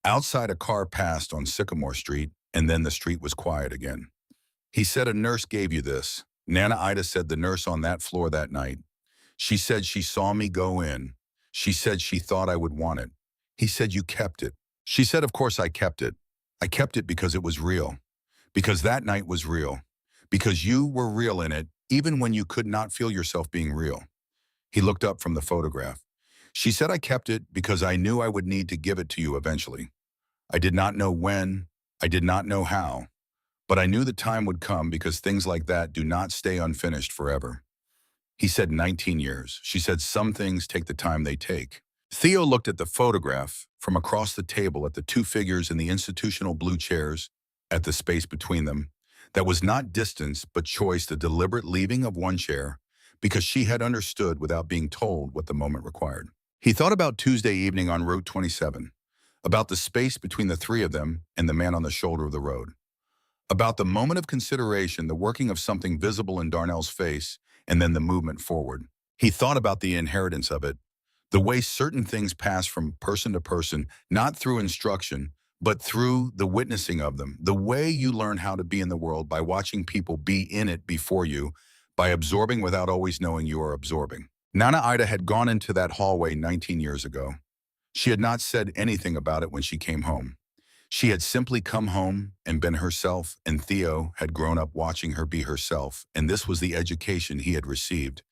Outside, a car passed on Sycamore Street, and then the street was quiet again. He said, "A nurse gave you this." Nana Ida said, "The nurse on that floor that night. She said she saw me go in. She said she thought I would want it." He said, "You kept it." She said, "Of course I kept it. I kept it because it was real. Because that night was real. Because you were real in it, even when you could not feel yourself being real." He looked up from the photograph. She said, "I kept it because I knew I would need to give it to you eventually. I did not know when. I did not know how. But I knew the time would come because things like that do not stay unfinished forever." He said 19 years. She said some things take the time they take. Theo looked at the photograph from across the table at the 2 figures in the institutional blue chairs, at the space between them. That was not distance, but choice, the deliberate leaving of one chair, because she had understood without being told what the moment required. He thought about Tuesday evening on Route 27, about the space between the 3 of them and the man on the shoulder of the road. About the moment of consideration, the working of something visible in Darnell's face, and then the movement forward. He thought about the inheritance of it, the way certain things pass from person to person, not through instruction, but through the witnessing of them. The way you learn how to be in the world by watching people be in it before you, by absorbing without always knowing you are absorbing. Nana Ida had gone into that hallway 19 years ago. She had not said anything about it when she came home. She had simply come home and been herself, and Theo had grown up watching her be herself, and this was the education he had received.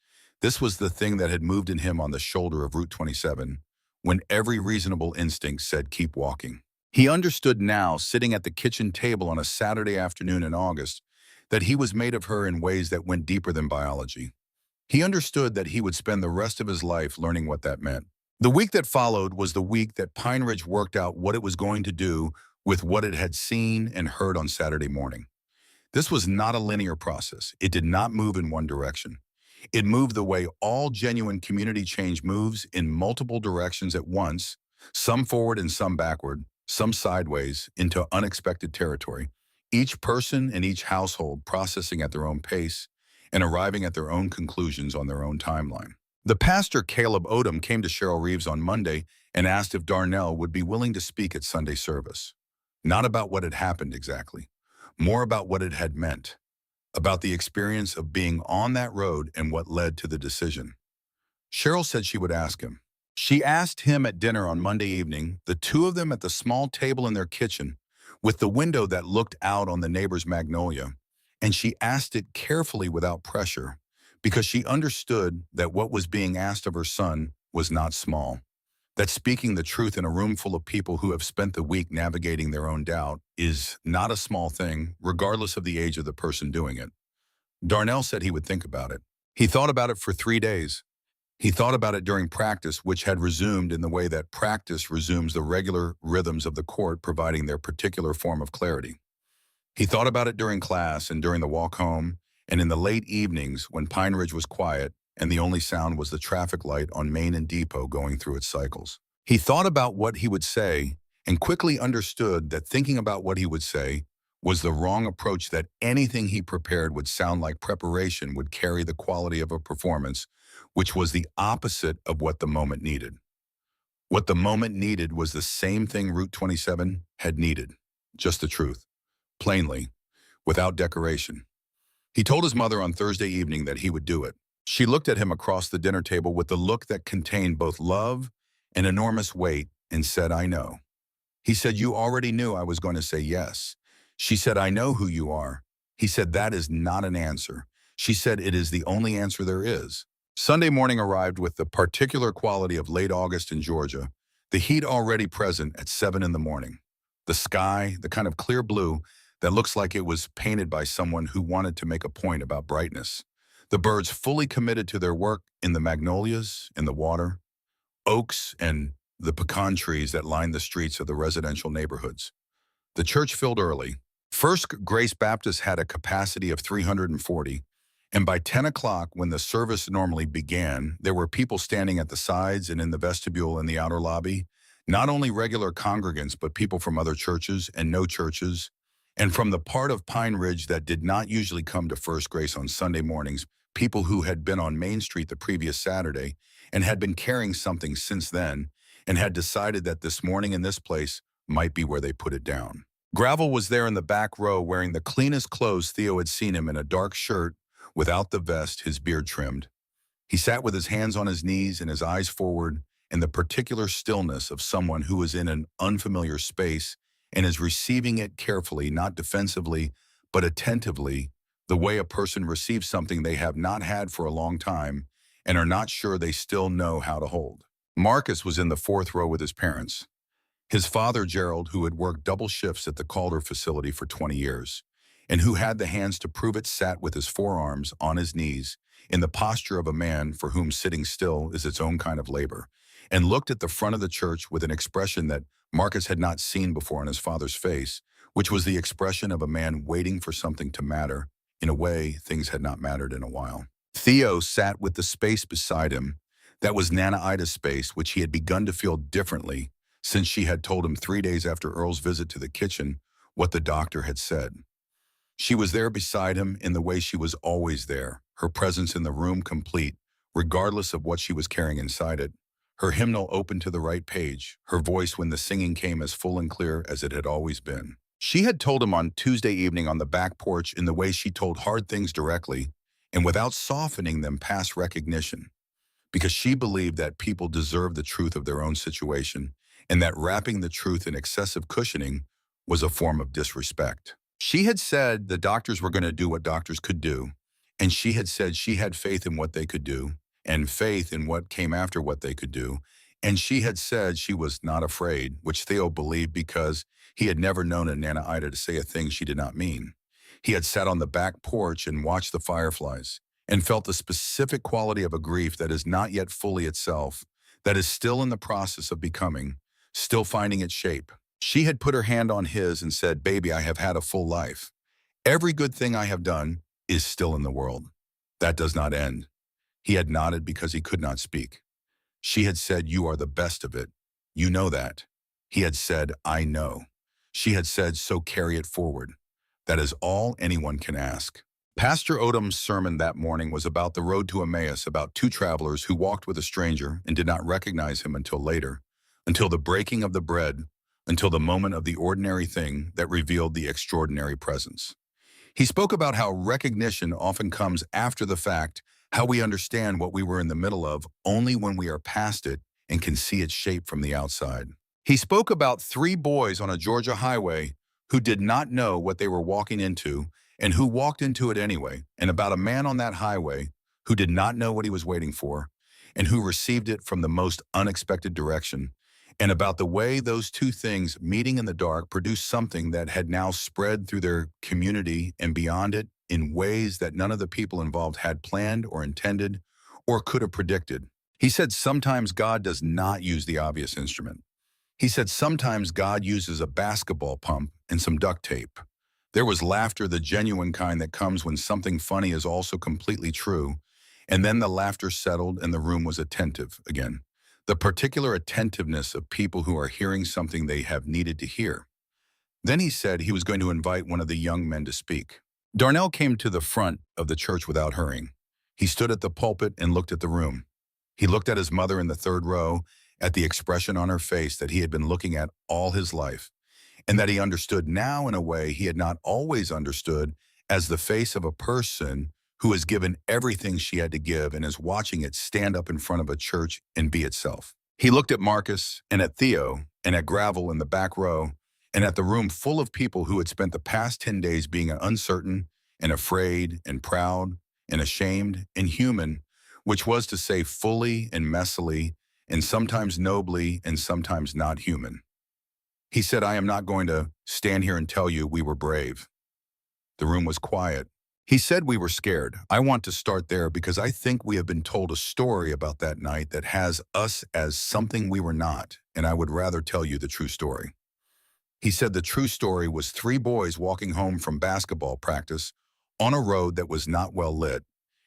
This was the thing that had moved in him on the shoulder of Route 27, when every reasonable instinct said keep walking. He understood now, sitting at the kitchen table on a Saturday afternoon in August, that he was made of her in ways that went deeper than biology. He understood that he would spend the rest of his life learning what that meant. The week that followed was the week that Pine Ridge worked out what it was going to do with what it had seen and heard on Saturday morning. This was not a linear process. It did not move in one direction. It moved the way all genuine community change moves, in multiple directions at once, some forward and some backward, some sideways, into unexpected territory. Each person and each household processing at their own pace and arriving at their own conclusions on their own timeline. The pastor, Caleb Odom, came to Cheryl Reeves on Monday and asked if Darnell would be willing to speak at Sunday service. Not about what had happened exactly, more about what it had meant, about the experience of being on that road and what led to the decision. Cheryl said she would ask him. She asked him at dinner on Monday evening, the 2 of them at the small table in their kitchen, with the window that looked out on the neighbor's magnolia, and she asked it carefully without pressure, because she understood that what was being asked of her son was not small. That speaking the truth in a room full of people who have spent the week navigating their own doubt is not a small thing, regardless of the age of the person doing it. Darnell said he would think about it. He thought about it for 3 days. He thought about it during practice, which had resumed in the way that practice resumes the regular rhythms of the court, providing their particular form of clarity. He thought about it during class and during the walk home, and in the late evenings when Pine Ridge was quiet and the only sound was the traffic light on Main and Depot going through its cycles. He thought about what he would say and quickly understood that thinking about what he would say was the wrong approach, that anything he prepared would sound like preparation, would carry the quality of a performance, which was the opposite of what the moment needed. What the moment needed was the same thing Route 27 had needed, just the truth, plainly, without decoration. He told his mother on Thursday evening that he would do it. She looked at him across the dinner table with the look that contained both love and enormous weight and said, "I know." He said, "You already knew I was going to say yes." She said, "I know who you are." He said, "That is not an answer." She said, "It is the only answer there is." Sunday morning arrived with the particular quality of late August in Georgia, the heat already present at 7 in the morning. The sky, the kind of clear blue that looks like it was painted by someone who wanted to make a point about brightness. The birds fully committed to their work in the magnolias, in the water, oaks, and the pecan trees that lined the streets of the residential neighborhoods. The church filled early. First Grace Baptist had a capacity of 340, And by 10 o'clock, when the service normally began, there were people standing at the sides and in the vestibule and the outer lobby, not only regular congregants, but people from other churches and no churches, and from the part of Pine Ridge that did not usually come to First Grace on Sunday mornings, people who had been on Main Street the previous Saturday and had been carrying something since then and had decided that this morning in this place might be where they put it down. Gravel was there in the back row wearing the cleanest clothes Theo had seen him in, a dark shirt without the vest, his beard trimmed. He sat with his hands on his knees and his eyes forward in the particular stillness of someone who is in an unfamiliar space and is receiving it carefully, not defensively, but attentively, the way a person receives something they have not had for a long time and are not sure they still know how to hold. Marcus was in the fourth row with his parents. His father, Gerald, who had worked double shifts at the Calder facility for 20 years, and who had the hands to prove it, sat with his forearms on his knees in the posture of a man for whom sitting still is its own kind of labor, and looked at the front of the church with an expression that Marcus had not seen before on his father's face, which was the expression of a man waiting for something to matter. In a way, things had not mattered in a while. Theo sat with the space beside him. That was Nana Ida's space, which he had begun to feel differently since she had told him 3 days after Earl's visit to the kitchen what the doctor had said. She was there beside him in the way she was always there, her presence in the room complete, regardless of what she was carrying inside it. Her hymnal open to the right page, her voice when the singing came as full and clear as it had always been. She had told him on Tuesday evening on the back porch in the way she told hard things directly and without softening them past recognition, because she believed that people deserved the truth of their own situation and that wrapping the truth in excessive cushioning was a form of disrespect. She had said the doctors were going to do what doctors could do, and she had said she had faith in what they could do and faith in what came after what they could do, and she had said she was not afraid, which Theo believed because he had never known a Nana Ida to say a thing she did not mean. He had sat on the back porch and watched the fireflies and felt the specific quality of a grief that is not yet fully itself, that is still in the process of becoming, still finding its shape. She had put her hand on his and said, "Baby, I have had a full life. Every good thing I have done is still in the world. That does not end." He had nodded because he could not speak. She had said, "You are the best of it. You know that." He had said, "I know." She had said, "So carry it forward." That is all anyone can ask. Pastor Odom's sermon that morning was about the road to Emmaus, about two travelers who walked with a stranger and did not recognize him until later, until the breaking of the bread, until the moment of the ordinary thing that revealed the extraordinary presence. He spoke about how recognition often comes after the fact, how we understand what we were in the middle of only when we are past it and can see its shape from the outside. He spoke about 3 boys on a Georgia highway who did not know what they were walking into and who walked into it anyway, and about a man on that highway who did not know what he was waiting for and who received it from the most unexpected direction, and about the way those 2 things meeting in the dark produced something that had now spread through their community and beyond it in ways that none of the people involved had planned or intended or could have predicted. He said sometimes God does not use the obvious instrument. He said sometimes God uses a basketball pump and some duct tape. There was laughter, the genuine kind that comes when something funny is also completely true, and then the laughter settled and the room was attentive again. The particular attentiveness of people who are hearing something they have needed to hear. Then he said he was going to invite one of the young men to speak. Darnell came to the front of the church without hurrying. He stood at the pulpit and looked at the room. He looked at his mother in the third row, at the expression on her face that he had been looking at all his life, and that he understood now in a way he had not always understood, as the face of a person who has given everything she had to give and is watching it stand up in front of a church and be itself. He looked at Marcus and at Theo and at Gravel in the back row and at the room full of people who had spent the past 10 days being uncertain and afraid and proud and ashamed and human, which was to say fully and messily and sometimes nobly and sometimes not human. He said, "I am not going to stand here and tell you we were brave." The room was quiet. He said we were scared. I want to start there because I think we have been told a story about that night that has us as something we were not, and I would rather tell you the true story. He said the true story was 3 boys walking home from basketball practice on a road that was not well lit,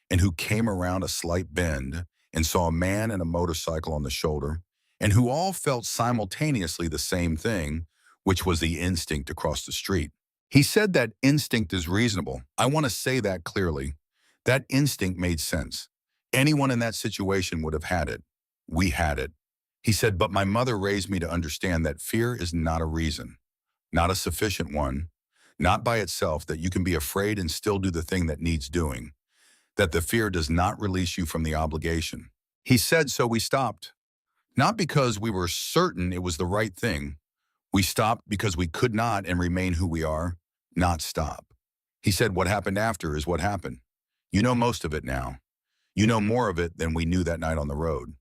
and who came around a slight bend and saw a man and a motorcycle on the shoulder, and who all felt simultaneously the same thing, which was the instinct to cross the street. He said that instinct is reasonable. I want to say that clearly. That instinct made sense. Anyone in that situation would have had it. We had it. He said, but my mother raised me to understand that fear is not a reason, not a sufficient one, not by itself, that you can be afraid and still do the thing that needs doing, that the fear does not release you from the obligation. He said, so we stopped. Not because we were certain it was the right thing. We stopped because we could not and remain who we are, not stop. He said, what happened after is what happened. You know most of it now. You know more of it than we knew that night on the road.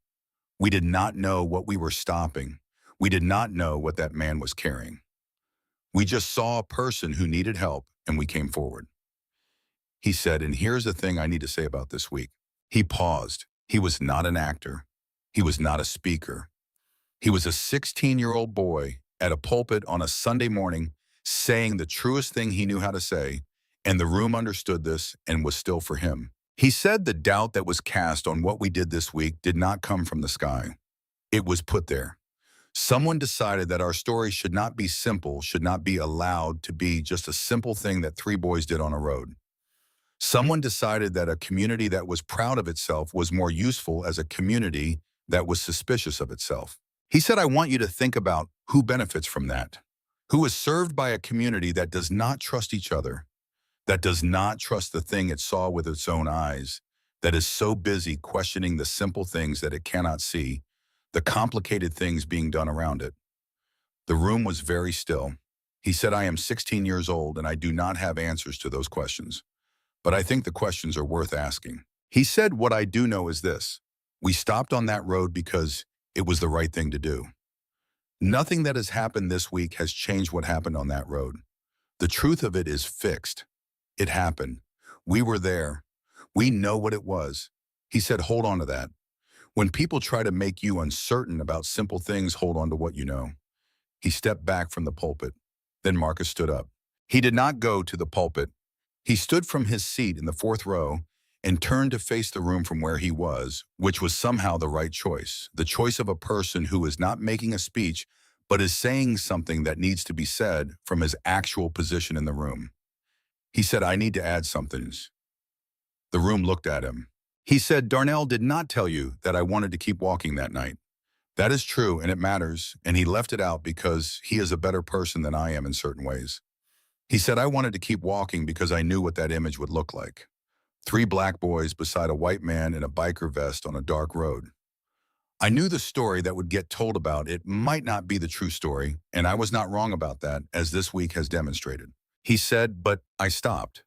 We did not know what we were stopping. We did not know what that man was carrying. We just saw a person who needed help, and we came forward. He said, and here's the thing I need to say about this week. He paused. He was not an actor. He was not a speaker. He was a 16-year-old boy at a pulpit on a Sunday morning saying the truest thing he knew how to say, and the room understood this and was still for him. He said the doubt that was cast on what we did this week did not come from the sky. It was put there. Someone decided that our story should not be simple, should not be allowed to be just a simple thing that three boys did on a road. Someone decided that a community that was proud of itself was more useful as a community that was suspicious of itself. He said, I want you to think about who benefits from that, who is served by a community that does not trust each other, that does not trust the thing it saw with its own eyes, that is so busy questioning the simple things that it cannot see, the complicated things being done around it. The room was very still. He said, I am 16 years old and I do not have answers to those questions, but I think the questions are worth asking. He said, what I do know is this. We stopped on that road because it was the right thing to do. Nothing that has happened this week has changed what happened on that road. The truth of it is fixed. It happened. We were there. We know what it was. He said, hold on to that. When people try to make you uncertain about simple things, hold on to what you know. He stepped back from the pulpit. Then Marcus stood up. He did not go to the pulpit. He stood from his seat in the fourth row and turned to face the room from where he was, which was somehow the right choice, the choice of a person who is not making a speech, but is saying something that needs to be said from his actual position in the room. He said, I need to add something. The room looked at him. He said, Darnell did not tell you that I wanted to keep walking that night. That is true, and it matters, and he left it out because he is a better person than I am in certain ways. He said, I wanted to keep walking because I knew what that image would look like. 3 black boys beside a white man in a biker vest on a dark road. I knew the story that would get told about it might not be the true story, and I was not wrong about that, as this week has demonstrated. He said, but I stopped.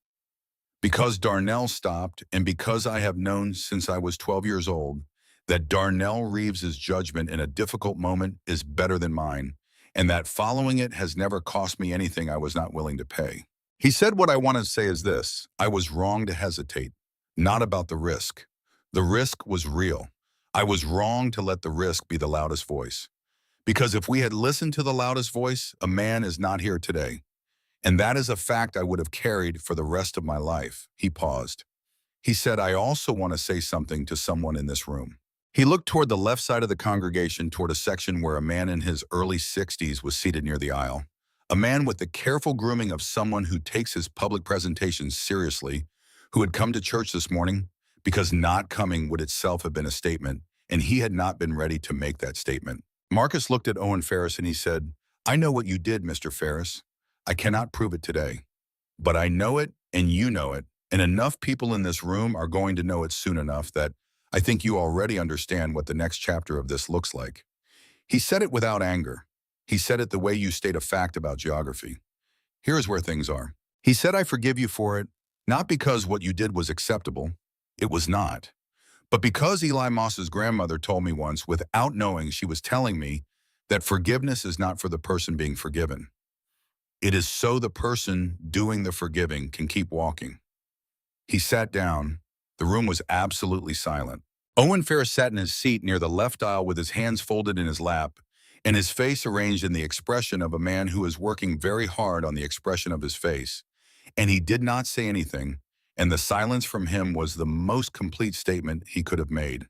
Because Darnell stopped, and because I have known since I was 12 years old that Darnell Reeves's judgment in a difficult moment is better than mine, and that following it has never cost me anything I was not willing to pay. He said, what I want to say is this. I was wrong to hesitate, not about the risk. The risk was real. I was wrong to let the risk be the loudest voice. Because if we had listened to the loudest voice, a man is not here today. And that is a fact I would have carried for the rest of my life. He paused. He said, I also want to say something to someone in this room. He looked toward the left side of the congregation, toward a section where a man in his early 60s was seated near the aisle. A man with the careful grooming of someone who takes his public presentations seriously, who had come to church this morning because not coming would itself have been a statement, and he had not been ready to make that statement. Marcus looked at Owen Ferris and he said, I know what you did, Mr. Ferris. I cannot prove it today, but I know it and you know it, and enough people in this room are going to know it soon enough that I think you already understand what the next chapter of this looks like. He said it without anger. He said it the way you state a fact about geography. Here is where things are. He said, I forgive you for it, not because what you did was acceptable. It was not. But because Eli Moss's grandmother told me once, without knowing, she was telling me that forgiveness is not for the person being forgiven. It is so the person doing the forgiving can keep walking. He sat down. The room was absolutely silent. Owen Ferris sat in his seat near the left aisle with his hands folded in his lap and his face arranged in the expression of a man who is working very hard on the expression of his face. And he did not say anything, and the silence from him was the most complete statement he could have made.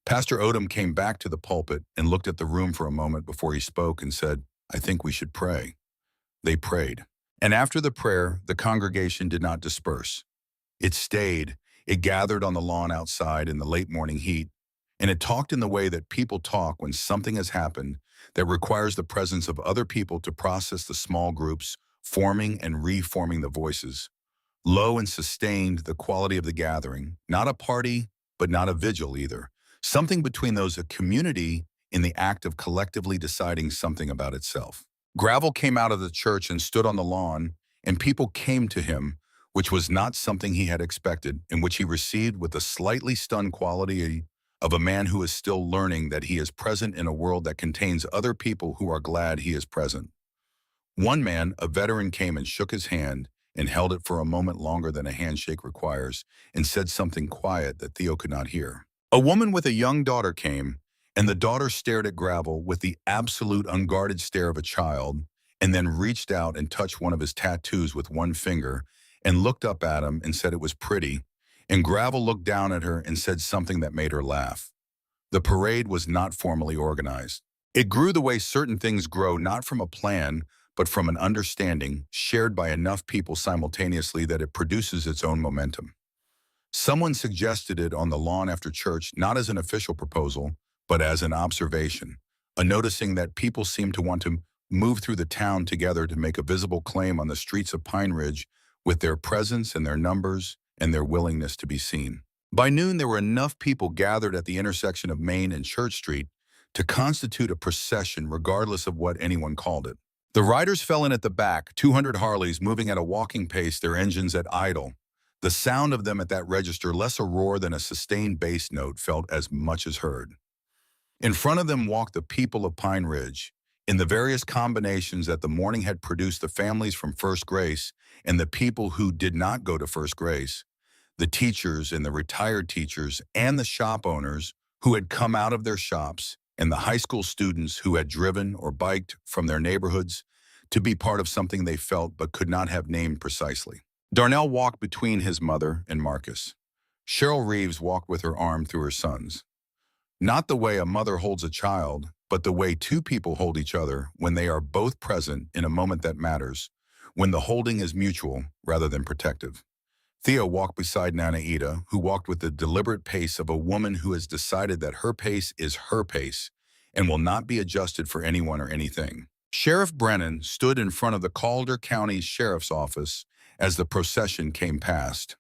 Pastor Odom came back to the pulpit and looked at the room for a moment before he spoke and said, "I think we should pray." They prayed. And after the prayer, the congregation did not disperse. It stayed. It gathered on the lawn outside in the late morning heat, and it talked in the way that people talk when something has happened that requires the presence of other people to process the small groups, forming and reforming the voices. Low and sustained the quality of the gathering, not a party, but not a vigil either. Something between those, a community in the act of collectively deciding something about itself. Gravel came out of the church and stood on the lawn, and people came to him, which was not something he had expected, and which he received with the slightly stunned quality of a man who is still learning that he is present in a world that contains other people who are glad he is present. One man, a veteran, came and shook his hand and held it for a moment longer than a handshake requires and said something quiet that Theo could not hear. A woman with a young daughter came, and the daughter stared at Gravel with the absolute unguarded stare of a child, and then reached out and touched one of his tattoos with one finger and looked up at him and said it was pretty, and Gravel looked down at her and said something that made her laugh. The parade was not formally organized. It grew the way certain things grow, not from a plan, but from an understanding shared by enough people simultaneously that it produces its own momentum. Someone suggested it on the lawn after church, not as an official proposal, but as an observation, a noticing that people seem to want to move through the town together to make a visible claim on the streets of Pine Ridge with their presence and their numbers and their willingness to be seen. By noon, there were enough people gathered at the intersection of Main and Church Street to constitute a procession regardless of what anyone called it. The riders fell in at the back, 200 Harleys moving at a walking pace, their engines at idle. The sound of them at that register, less a roar than a sustained bass note, felt as much as heard. In front of them walked the people of Pine Ridge, in the various combinations that the morning had produced, the families from First Grace and the people who did not go to First Grace, the teachers and the retired teachers and the shop owners who had come out of their shops, and the high school students who had driven or biked from their neighborhoods to be part of something they felt but could not have named precisely. Darnell walked between his mother and Marcus. Cheryl Reeves walked with her arm through her sons. Not the way a mother holds a child, but the way two people hold each other when they are both present in a moment that matters, when the holding is mutual rather than protective. Theo walked beside Nana Ida, who walked with the deliberate pace of a woman who has decided that her pace is her pace and will not be adjusted for anyone or anything. Sheriff Brennan stood in front of the Calder County Sheriff's Office as the procession came past.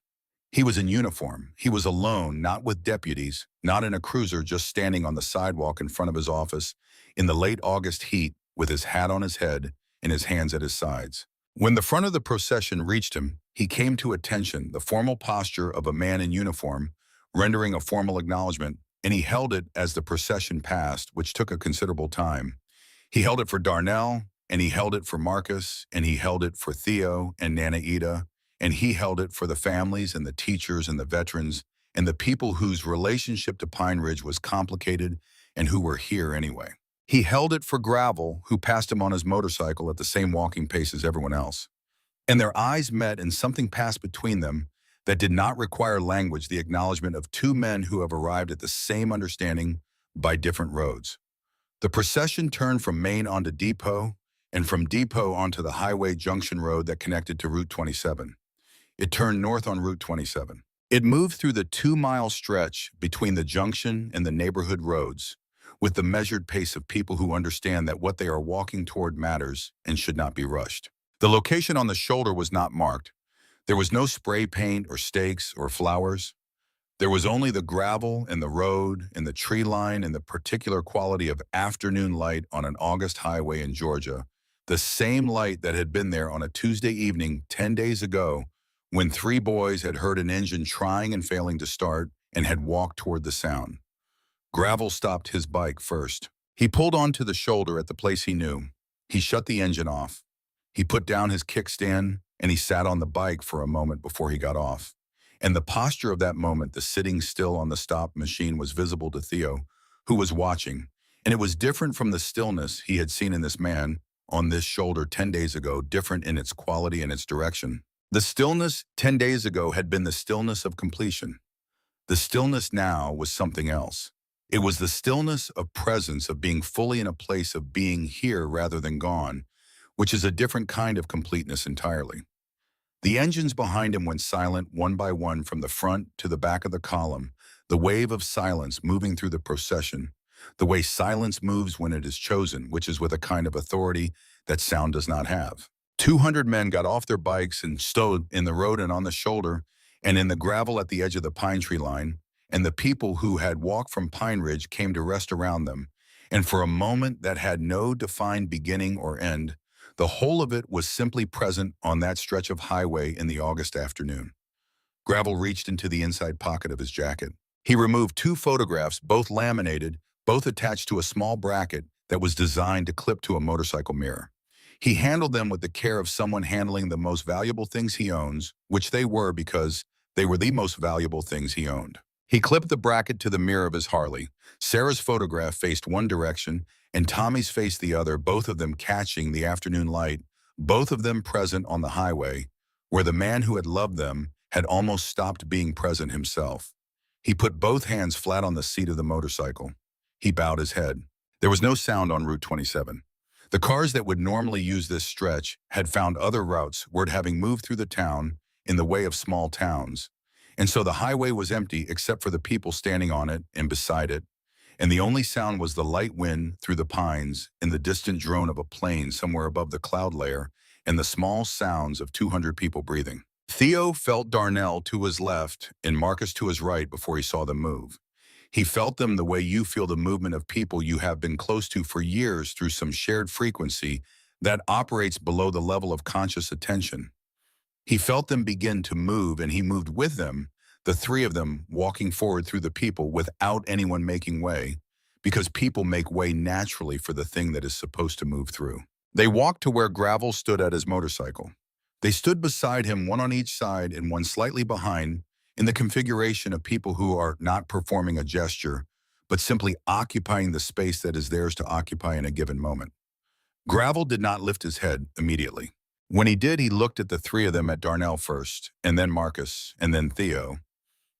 He was in uniform. He was alone, not with deputies, not in a cruiser, just standing on the sidewalk in front of his office in the late August heat with his hat on his head and his hands at his sides. When the front of the procession reached him, he came to attention, the formal posture of a man in uniform, rendering a formal acknowledgement, and he held it as the procession passed, which took a considerable time. He held it for Darnell, and he held it for Marcus, and he held it for Theo and Nana Ida, and he held it for the families and the teachers and the veterans and the people whose relationship to Pine Ridge was complicated and who were here anyway. He held it for Gravel, who passed him on his motorcycle at the same walking pace as everyone else. And their eyes met, and something passed between them that did not require language, the acknowledgement of two men who have arrived at the same understanding by different roads. The procession turned from Main onto Depot, and from Depot onto the highway junction road that connected to Route 27. It turned north on Route 27. It moved through the 2-mile stretch between the junction and the neighborhood roads, with the measured pace of people who understand that what they are walking toward matters and should not be rushed. The location on the shoulder was not marked. There was no spray paint or stakes or flowers. There was only the gravel and the road and the tree line and the particular quality of afternoon light on an August highway in Georgia, the same light that had been there on a Tuesday evening 10 days ago when 3 boys had heard an engine trying and failing to start and had walked toward the sound. Gravel stopped his bike first. He pulled onto the shoulder at the place he knew. He shut the engine off. He put down his kickstand and he sat on the bike for a moment before he got off. And the posture of that moment, the sitting still on the stop machine, was visible to Theo, who was watching. And it was different from the stillness he had seen in this man on this shoulder 10 days ago, different in its quality and its direction. The stillness 10 days ago had been the stillness of completion. The stillness now was something else. It was the stillness of presence, of being fully in a place of being here rather than gone, which is a different kind of completeness entirely. The engines behind him went silent one by one from the front to the back of the column, the wave of silence moving through the procession, the way silence moves when it is chosen, which is with a kind of authority that sound does not have. 200 men got off their bikes and stowed in the road and on the shoulder and in the gravel at the edge of the pine tree line, and the people who had walked from Pine Ridge came to rest around them, and for a moment that had no defined beginning or end, the whole of it was simply present on that stretch of highway in the August afternoon. Gravel reached into the inside pocket of his jacket. He removed two photographs, both laminated, both attached to a small bracket that was designed to clip to a motorcycle mirror. He handled them with the care of someone handling the most valuable things he owns, which they were because they were the most valuable things he owned. He clipped the bracket to the mirror of his Harley. Sarah's photograph faced one direction and Tommy's faced the other, both of them catching the afternoon light, both of them present on the highway, where the man who had loved them had almost stopped being present himself. He put both hands flat on the seat of the motorcycle. He bowed his head. There was no sound on Route 27. The cars that would normally use this stretch had found other routes, word having moved through the town in the way of small towns. And so the highway was empty except for the people standing on it and beside it, and the only sound was the light wind through the pines and the distant drone of a plane somewhere above the cloud layer and the small sounds of 200 people breathing. Theo felt Darnell to his left and Marcus to his right before he saw them move. He felt them the way you feel the movement of people you have been close to for years through some shared frequency that operates below the level of conscious attention. He felt them begin to move, and he moved with them, the three of them walking forward through the people without anyone making way, because people make way naturally for the thing that is supposed to move through. They walked to where Gravel stood at his motorcycle. They stood beside him, one on each side and one slightly behind, in the configuration of people who are not performing a gesture, but simply occupying the space that is theirs to occupy in a given moment. Gravel did not lift his head immediately. When he did, he looked at the three of them, at Darnell first, and then Marcus, and then Theo.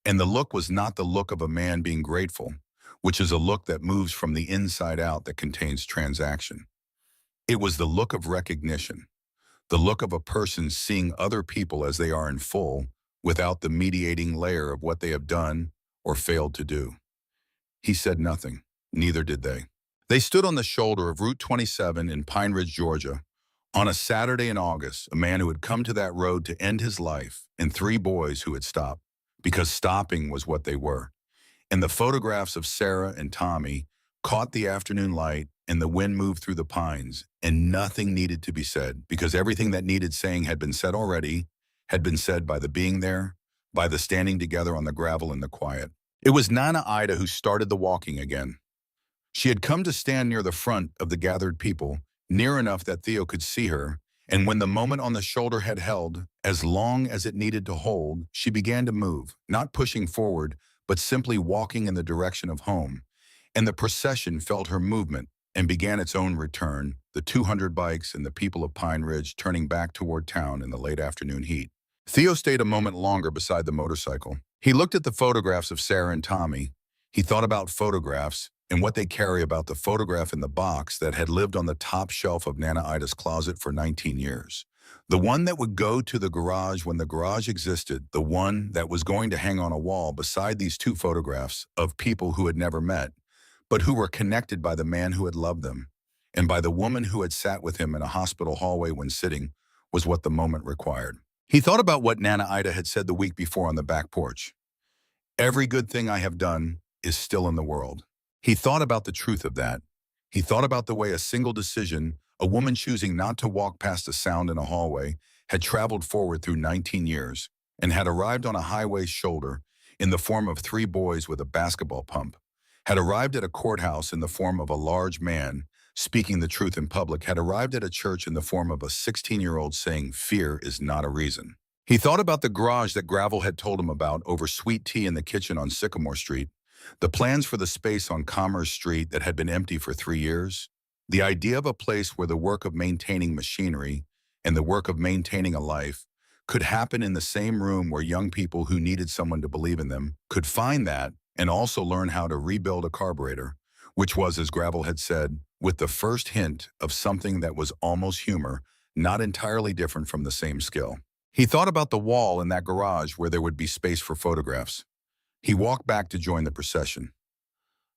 And the look was not the look of a man being grateful, which is a look that moves from the inside out that contains transaction. It was the look of recognition, the look of a person seeing other people as they are in full, without the mediating layer of what they have done or failed to do. He said nothing, neither did they. They stood on the shoulder of Route 27 in Pine Ridge, Georgia, on a Saturday in August, a man who had come to that road to end his life, and three boys who had stopped, because stopping was what they were. And the photographs of Sarah and Tommy caught the afternoon light, and the wind moved through the pines, and nothing needed to be said, because everything that needed saying had been said already, had been said by the being there, by the standing together on the gravel in the quiet. It was Nana Ida who started the walking again. She had come to stand near the front of the gathered people, near enough that Theo could see her, and when the moment on the shoulder had held, as long as it needed to hold, she began to move, not pushing forward, but simply walking in the direction of home. And the procession felt her movement and began its own return, the 200 bikes and the people of Pine Ridge turning back toward town in the late afternoon heat. Theo stayed a moment longer beside the motorcycle. He looked at the photographs of Sarah and Tommy. He thought about photographs and what they carry about the photograph in the box that had lived on the top shelf of Nana Ida's closet for 19 years. The one that would go to the garage when the garage existed, the one that was going to hang on a wall beside these two photographs of people who had never met, but who were connected by the man who had loved them, and by the woman who had sat with him in a hospital hallway when sitting, was what the moment required. He thought about what Nana Ida had said the week before on the back porch. Every good thing I have done is still in the world. He thought about the truth of that. He thought about the way a single decision, a woman choosing not to walk past a sound in a hallway, had traveled forward through 19 years and had arrived on a highway's shoulder in the form of three boys with a basketball pump, had arrived at a courthouse in the form of a large man speaking the truth in public, had arrived at a church in the form of a 16-year-old saying fear is not a reason. He thought about the garage that Gravel had told him about over sweet tea in the kitchen on Sycamore Street, the plans for the space on Commerce Street that had been empty for 3 years, the idea of a place where the work of maintaining machinery and the work of maintaining a life could happen in the same room where young people who needed someone to believe in them could find that and also learn how to rebuild a carburetor, which was, as Gravel had said, with the first hint of something that was almost humor, not entirely different from the same skill. He thought about the wall in that garage where there would be space for photographs. He walked back to join the procession.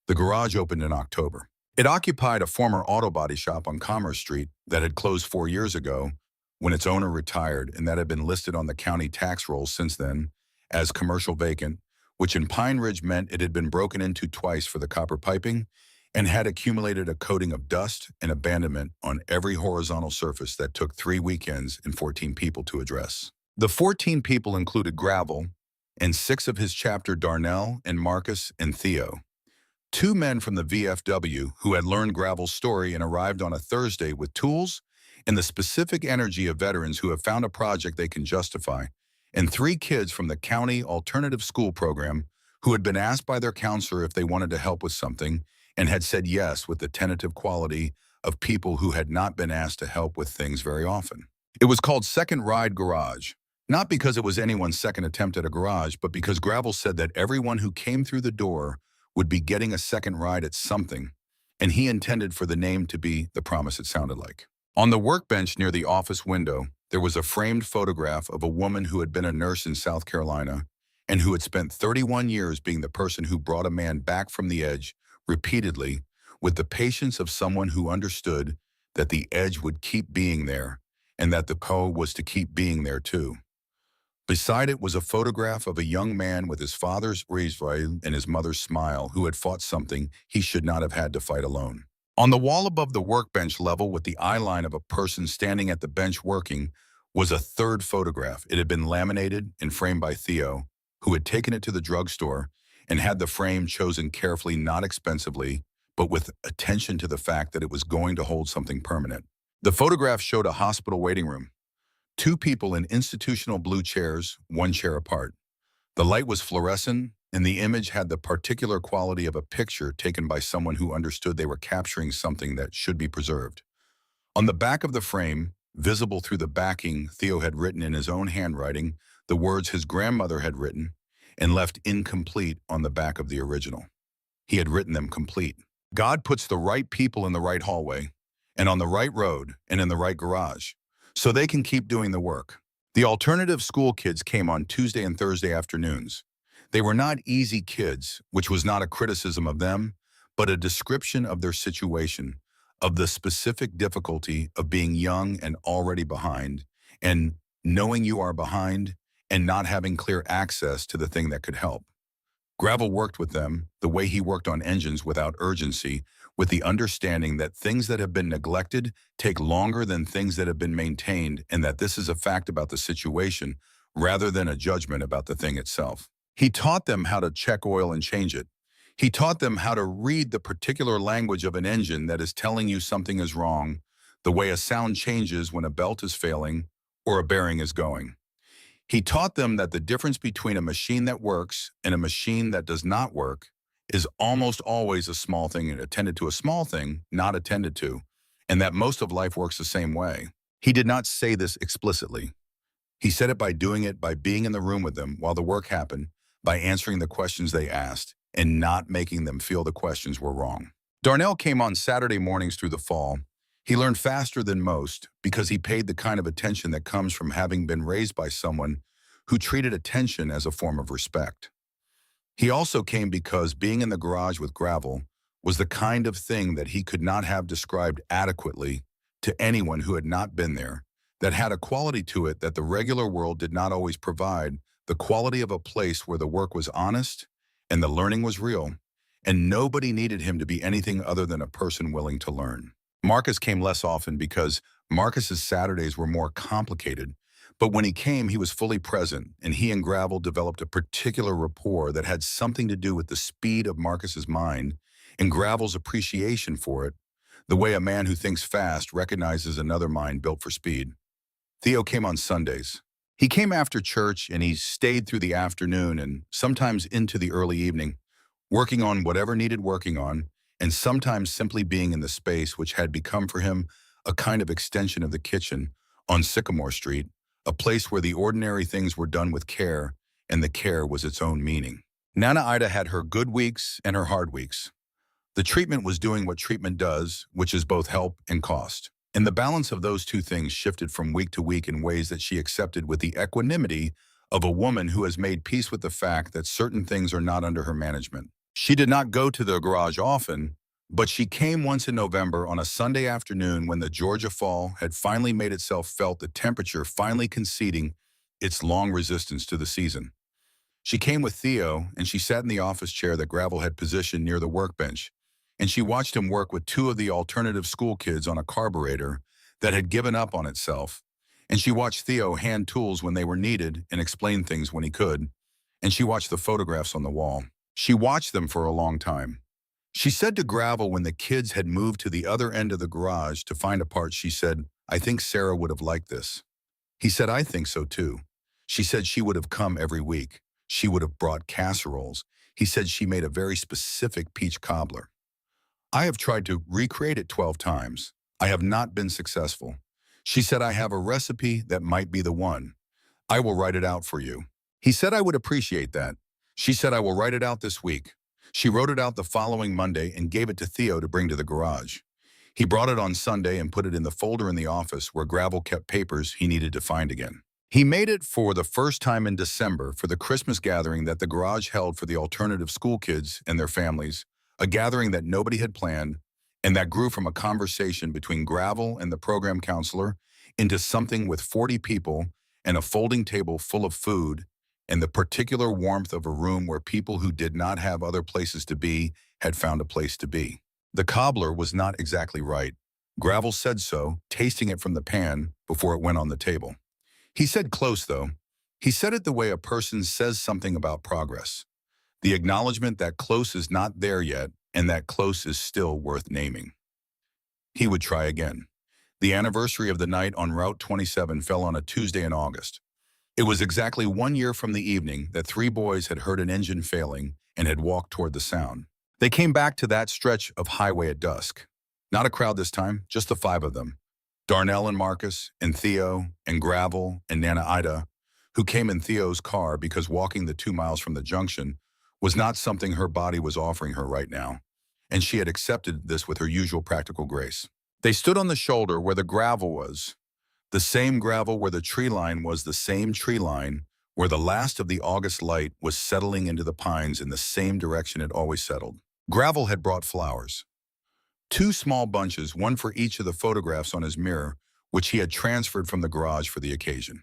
The garage opened in October. It occupied a former auto body shop on Commerce Street that had closed 4 years ago when its owner retired, and that had been listed on the county tax rolls since then as commercial vacant, which in Pine Ridge meant it had been broken into twice for the copper piping and had accumulated a coating of dust and abandonment on every horizontal surface that took 3 weekends and 14 people to address. The 14 people included Gravel and 6 of his chapter, Darnell and Marcus and Theo. 2 men from the VFW who had learned Gravel's story and arrived on a Thursday with tools and the specific energy of veterans who have found a project they can justify, and 3 kids from the county alternative school program who had been asked by their counselor if they wanted to help with something and had said yes with the tentative quality of people who had not been asked to help with things very often. It was called Second Ride Garage, not because it was anyone's second attempt at a garage, but because Gravel said that everyone who came through the door would be getting a second ride at something, and he intended for the name to be the promise it sounded like. On the workbench near the office window, there was a framed photograph of a woman who had been a nurse in South Carolina and who had spent 31 years being the person who brought a man back from the edge repeatedly with the patience of someone who understood that the edge would keep being there and that the call was to keep being there too. Beside it was a photograph of a young man with his father's razor and his mother's smile who had fought something he should not have had to fight alone. On the wall above the workbench level with the eye line of a person standing at the bench working was a third photograph. It had been laminated and framed by Theo, who had taken it to the drugstore and had the frame chosen carefully, not expensively, but with attention to the fact that it was going to hold something permanent. The photograph showed a hospital waiting room. 2 people in institutional blue chairs, 1 chair apart. The light was fluorescent, and the image had the particular quality of a picture taken by someone who understood they were capturing something that should be preserved. On the back of the frame, visible through the backing, Theo had written in his own handwriting the words his grandmother had written and left incomplete on the back of the original. He had written them complete. God puts the right people in the right hallway, and on the right road, and in the right garage, so they can keep doing the work. The alternative school kids came on Tuesday and Thursday afternoons. They were not easy kids, which was not a criticism of them, but a description of their situation, of the specific difficulty of being young and already behind, and knowing you are behind and not having clear access to the thing that could help. Gravel worked with them the way he worked on engines, without urgency, with the understanding that things that have been neglected take longer than things that have been maintained, and that this is a fact about the situation rather than a judgment about the thing itself. He taught them how to check oil and change it. He taught them how to read the particular language of an engine that is telling you something is wrong, the way a sound changes when a belt is failing or a bearing is going. He taught them that the difference between a machine that works and a machine that does not work is almost always a small thing and attended to, a small thing not attended to, and that most of life works the same way. He did not say this explicitly. He said it by doing it, by being in the room with them while the work happened, by answering the questions they asked, and not making them feel the questions were wrong. Darnell came on Saturday mornings through the fall. He learned faster than most because he paid the kind of attention that comes from having been raised by someone who treated attention as a form of respect. He also came because being in the garage with Gravel was the kind of thing that he could not have described adequately to anyone who had not been there, that had a quality to it that the regular world did not always provide, the quality of a place where the work was honest and the learning was real, and nobody needed him to be anything other than a person willing to learn. Marcus came less often because Marcus's Saturdays were more complicated, but when he came, he was fully present, and he and Gravel developed a particular rapport that had something to do with the speed of Marcus's mind and Gravel's appreciation for it, the way a man who thinks fast recognizes another mind built for speed. Theo came on Sundays. He came after church, and he stayed through the afternoon and sometimes into the early evening, working on whatever needed working on, and sometimes simply being in the space which had become for him a kind of extension of the kitchen on Sycamore Street, a place where the ordinary things were done with care, and the care was its own meaning. Nana Ida had her good weeks and her hard weeks. The treatment was doing what treatment does, which is both help and cost. And the balance of those two things shifted from week to week in ways that she accepted with the equanimity of a woman who has made peace with the fact that certain things are not under her management. She did not go to the garage often, but she came once in November on a Sunday afternoon when the Georgia fall had finally made itself felt, the temperature finally conceding its long resistance to the season. She came with Theo, and she sat in the office chair that Gravel had positioned near the workbench, and she watched him work with two of the alternative school kids on a carburetor that had given up on itself, and she watched Theo hand tools when they were needed and explain things when he could, and she watched the photographs on the wall. She watched them for a long time. She said to Gravel when the kids had moved to the other end of the garage to find a part, she said, "I think Sarah would have liked this." He said, "I think so too." She said she would have come every week. She would have brought casseroles. He said she made a very specific peach cobbler. "I have tried to recreate it 12 times. I have not been successful." She said, "I have a recipe that might be the one. I will write it out for you." He said, "I would appreciate that." She said, "I will write it out this week." She wrote it out the following Monday and gave it to Theo to bring to the garage. He brought it on Sunday and put it in the folder in the office where Gravel kept papers he needed to find again. He made it for the first time in December for the Christmas gathering that the garage held for the alternative school kids and their families, a gathering that nobody had planned and that grew from a conversation between Gravel and the program counselor into something with 40 people and a folding table full of food and the particular warmth of a room where people who did not have other places to be had found a place to be. The cobbler was not exactly right. Gravel said so, tasting it from the pan before it went on the table. He said close, though. He said it the way a person says something about progress. The acknowledgement that close is not there yet and that close is still worth naming. He would try again. The anniversary of the night on Route 27 fell on a Tuesday in August. It was exactly 1 year from the evening that three boys had heard an engine failing and had walked toward the sound. They came back to that stretch of highway at dusk. Not a crowd this time, just the five of them. Darnell and Marcus, and Theo, and Gravel, and Nana Ida, who came in Theo's car because walking the 2 miles from the junction was not something her body was offering her right now, and she had accepted this with her usual practical grace. They stood on the shoulder where the gravel was, the same gravel where the tree line was the same tree line, where the last of the August light was settling into the pines in the same direction it always settled. Gravel had brought flowers. 2 small bunches, one for each of the photographs on his mirror, which he had transferred from the garage for the occasion.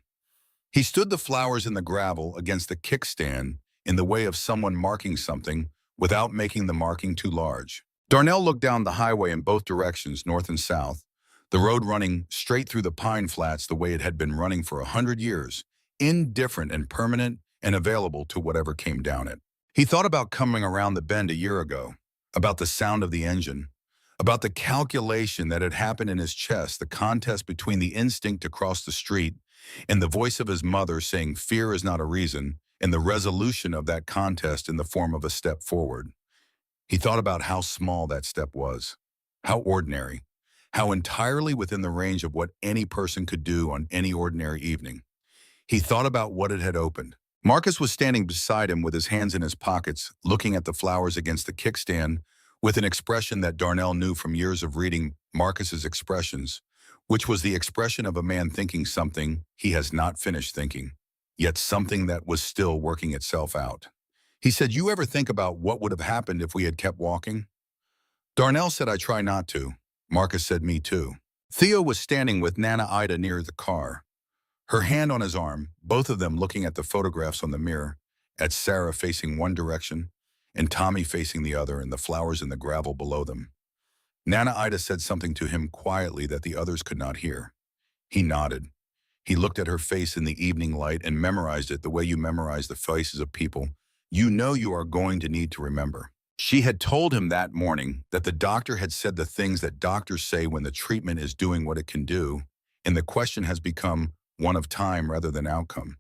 He stood the flowers in the gravel against the kickstand in the way of someone marking something without making the marking too large. Darnell looked down the highway in both directions, north and south, the road running straight through the pine flats the way it had been running for 100 years, indifferent and permanent and available to whatever came down it. He thought about coming around the bend a year ago, about the sound of the engine, about the calculation that had happened in his chest, the contest between the instinct to cross the street and the voice of his mother saying fear is not a reason, and the resolution of that contest in the form of a step forward. He thought about how small that step was, how ordinary, how entirely within the range of what any person could do on any ordinary evening. He thought about what it had opened. Marcus was standing beside him with his hands in his pockets, looking at the flowers against the kickstand with an expression that Darnell knew from years of reading Marcus's expressions, which was the expression of a man thinking something he has not finished thinking, yet something that was still working itself out. He said, "You ever think about what would have happened if we had kept walking?" Darnell said, "I try not to." Marcus said, "Me too." Theo was standing with Nana Ida near the car, her hand on his arm, both of them looking at the photographs on the mirror, at Sarah facing one direction and Tommy facing the other and the flowers in the gravel below them. Nana Ida said something to him quietly that the others could not hear. He nodded. He looked at her face in the evening light and memorized it the way you memorize the faces of people you know you are going to need to remember. She had told him that morning that the doctor had said the things that doctors say when the treatment is doing what it can do, and the question has become one of time rather than outcome.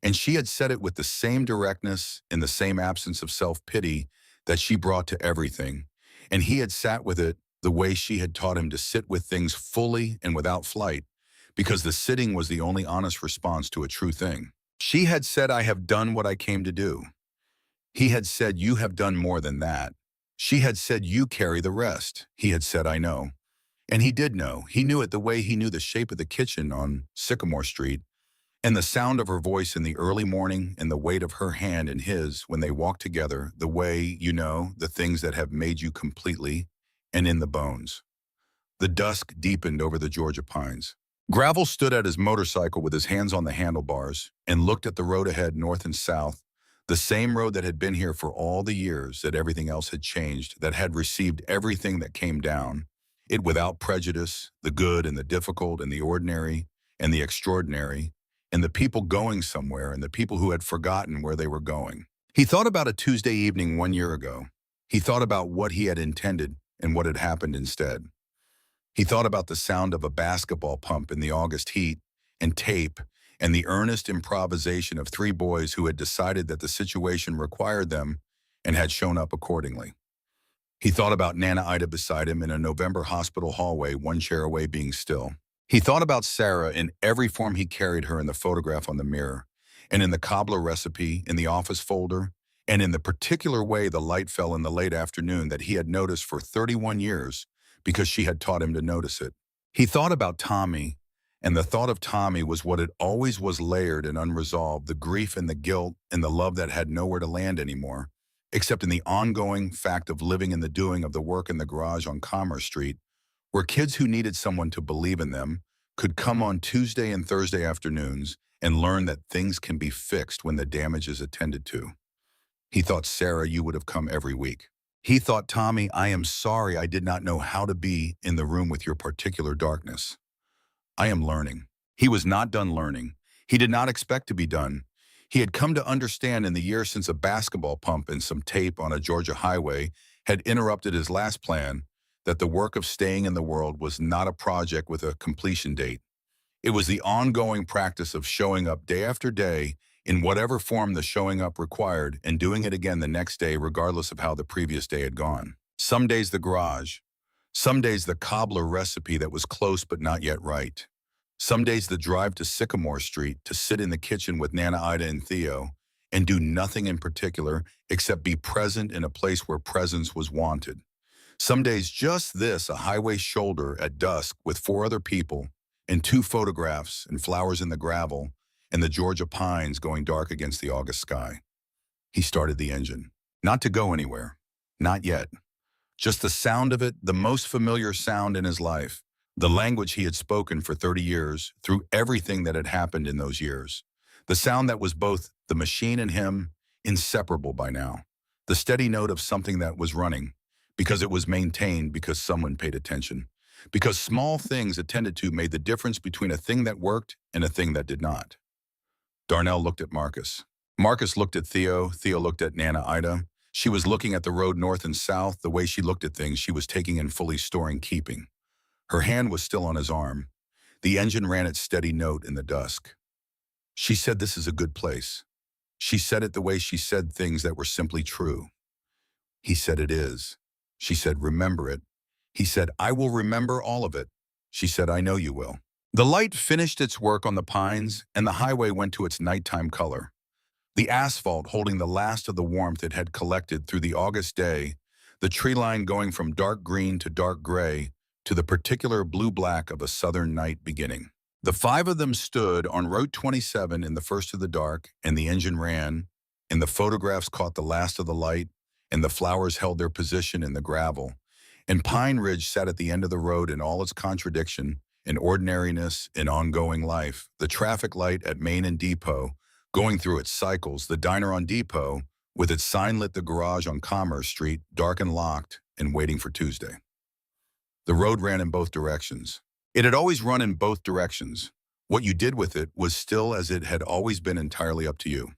And she had said it with the same directness and the same absence of self-pity that she brought to everything. And he had sat with it the way she had taught him to sit with things fully and without flight, because the sitting was the only honest response to a true thing. She had said, "I have done what I came to do." He had said, "You have done more than that." She had said, "You carry the rest." He had said, "I know." And he did know. He knew it the way he knew the shape of the kitchen on Sycamore Street, and the sound of her voice in the early morning, and the weight of her hand in his when they walked together, the way, the things that have made you completely, and in the bones. The dusk deepened over the Georgia pines. Gravel stood at his motorcycle with his hands on the handlebars and looked at the road ahead north and south, the same road that had been here for all the years that everything else had changed, that had received everything that came down, it without prejudice, the good and the difficult and the ordinary and the extraordinary, and the people going somewhere and the people who had forgotten where they were going. He thought about a Tuesday evening 1 year ago. He thought about what he had intended and what had happened instead. He thought about the sound of a basketball pump in the August heat and tape and the earnest improvisation of three boys who had decided that the situation required them and had shown up accordingly. He thought about Nana Ida beside him in a November hospital hallway, one chair away being still. He thought about Sarah in every form he carried her in the photograph on the mirror, and in the cobbler recipe, in the office folder, and in the particular way the light fell in the late afternoon that he had noticed for 31 years because she had taught him to notice it. He thought about Tommy, and the thought of Tommy was what it always was, layered and unresolved, the grief and the guilt and the love that had nowhere to land anymore, except in the ongoing fact of living in the doing of the work in the garage on Commerce Street, where kids who needed someone to believe in them could come on Tuesday and Thursday afternoons and learn that things can be fixed when the damage is attended to. He thought, Sarah, you would have come every week. He thought, Tommy, I am sorry I did not know how to be in the room with your particular darkness. I am learning. He was not done learning. He did not expect to be done. He had come to understand in the years since a basketball pump and some tape on a Georgia highway had interrupted his last plan, that the work of staying in the world was not a project with a completion date. It was the ongoing practice of showing up day after day in whatever form the showing up required, and doing it again the next day regardless of how the previous day had gone. Some days the garage, some days the cobbler recipe that was close but not yet right. Some days the drive to Sycamore Street to sit in the kitchen with Nana Ida and Theo and do nothing in particular except be present in a place where presence was wanted. Some days just this, a highway shoulder at dusk with four other people and two photographs and flowers in the gravel and the Georgia pines going dark against the August sky. He started the engine. Not to go anywhere. Not yet. Just the sound of it, the most familiar sound in his life. The language he had spoken for 30 years, through everything that had happened in those years. The sound that was both the machine and him, inseparable by now. The steady note of something that was running, because it was maintained, because someone paid attention. Because small things attended to made the difference between a thing that worked and a thing that did not. Darnell looked at Marcus. Marcus looked at Theo. Theo looked at Nana Ida. She was looking at the road north and south. The way she looked at things, she was taking in fully, storing, keeping. Her hand was still on his arm. The engine ran its steady note in the dusk. She said, this is a good place. She said it the way she said things that were simply true. He said, it is. She said, remember it. He said, I will remember all of it. She said, I know you will. The light finished its work on the pines, and the highway went to its nighttime color. The asphalt holding the last of the warmth it had collected through the August day, the tree line going from dark green to dark gray to the particular blue-black of a southern night beginning. The five of them stood on Route 27 in the first of the dark, and the engine ran, and the photographs caught the last of the light, and the flowers held their position in the gravel, and Pine Ridge sat at the end of the road in all its contradiction, in ordinariness, in ongoing life, the traffic light at Main and Depot, going through its cycles, the diner on Depot, with its sign lit, the garage on Commerce Street, dark and locked, and waiting for Tuesday. The road ran in both directions. It had always run in both directions. What you did with it was still, as it had always been, entirely up to you.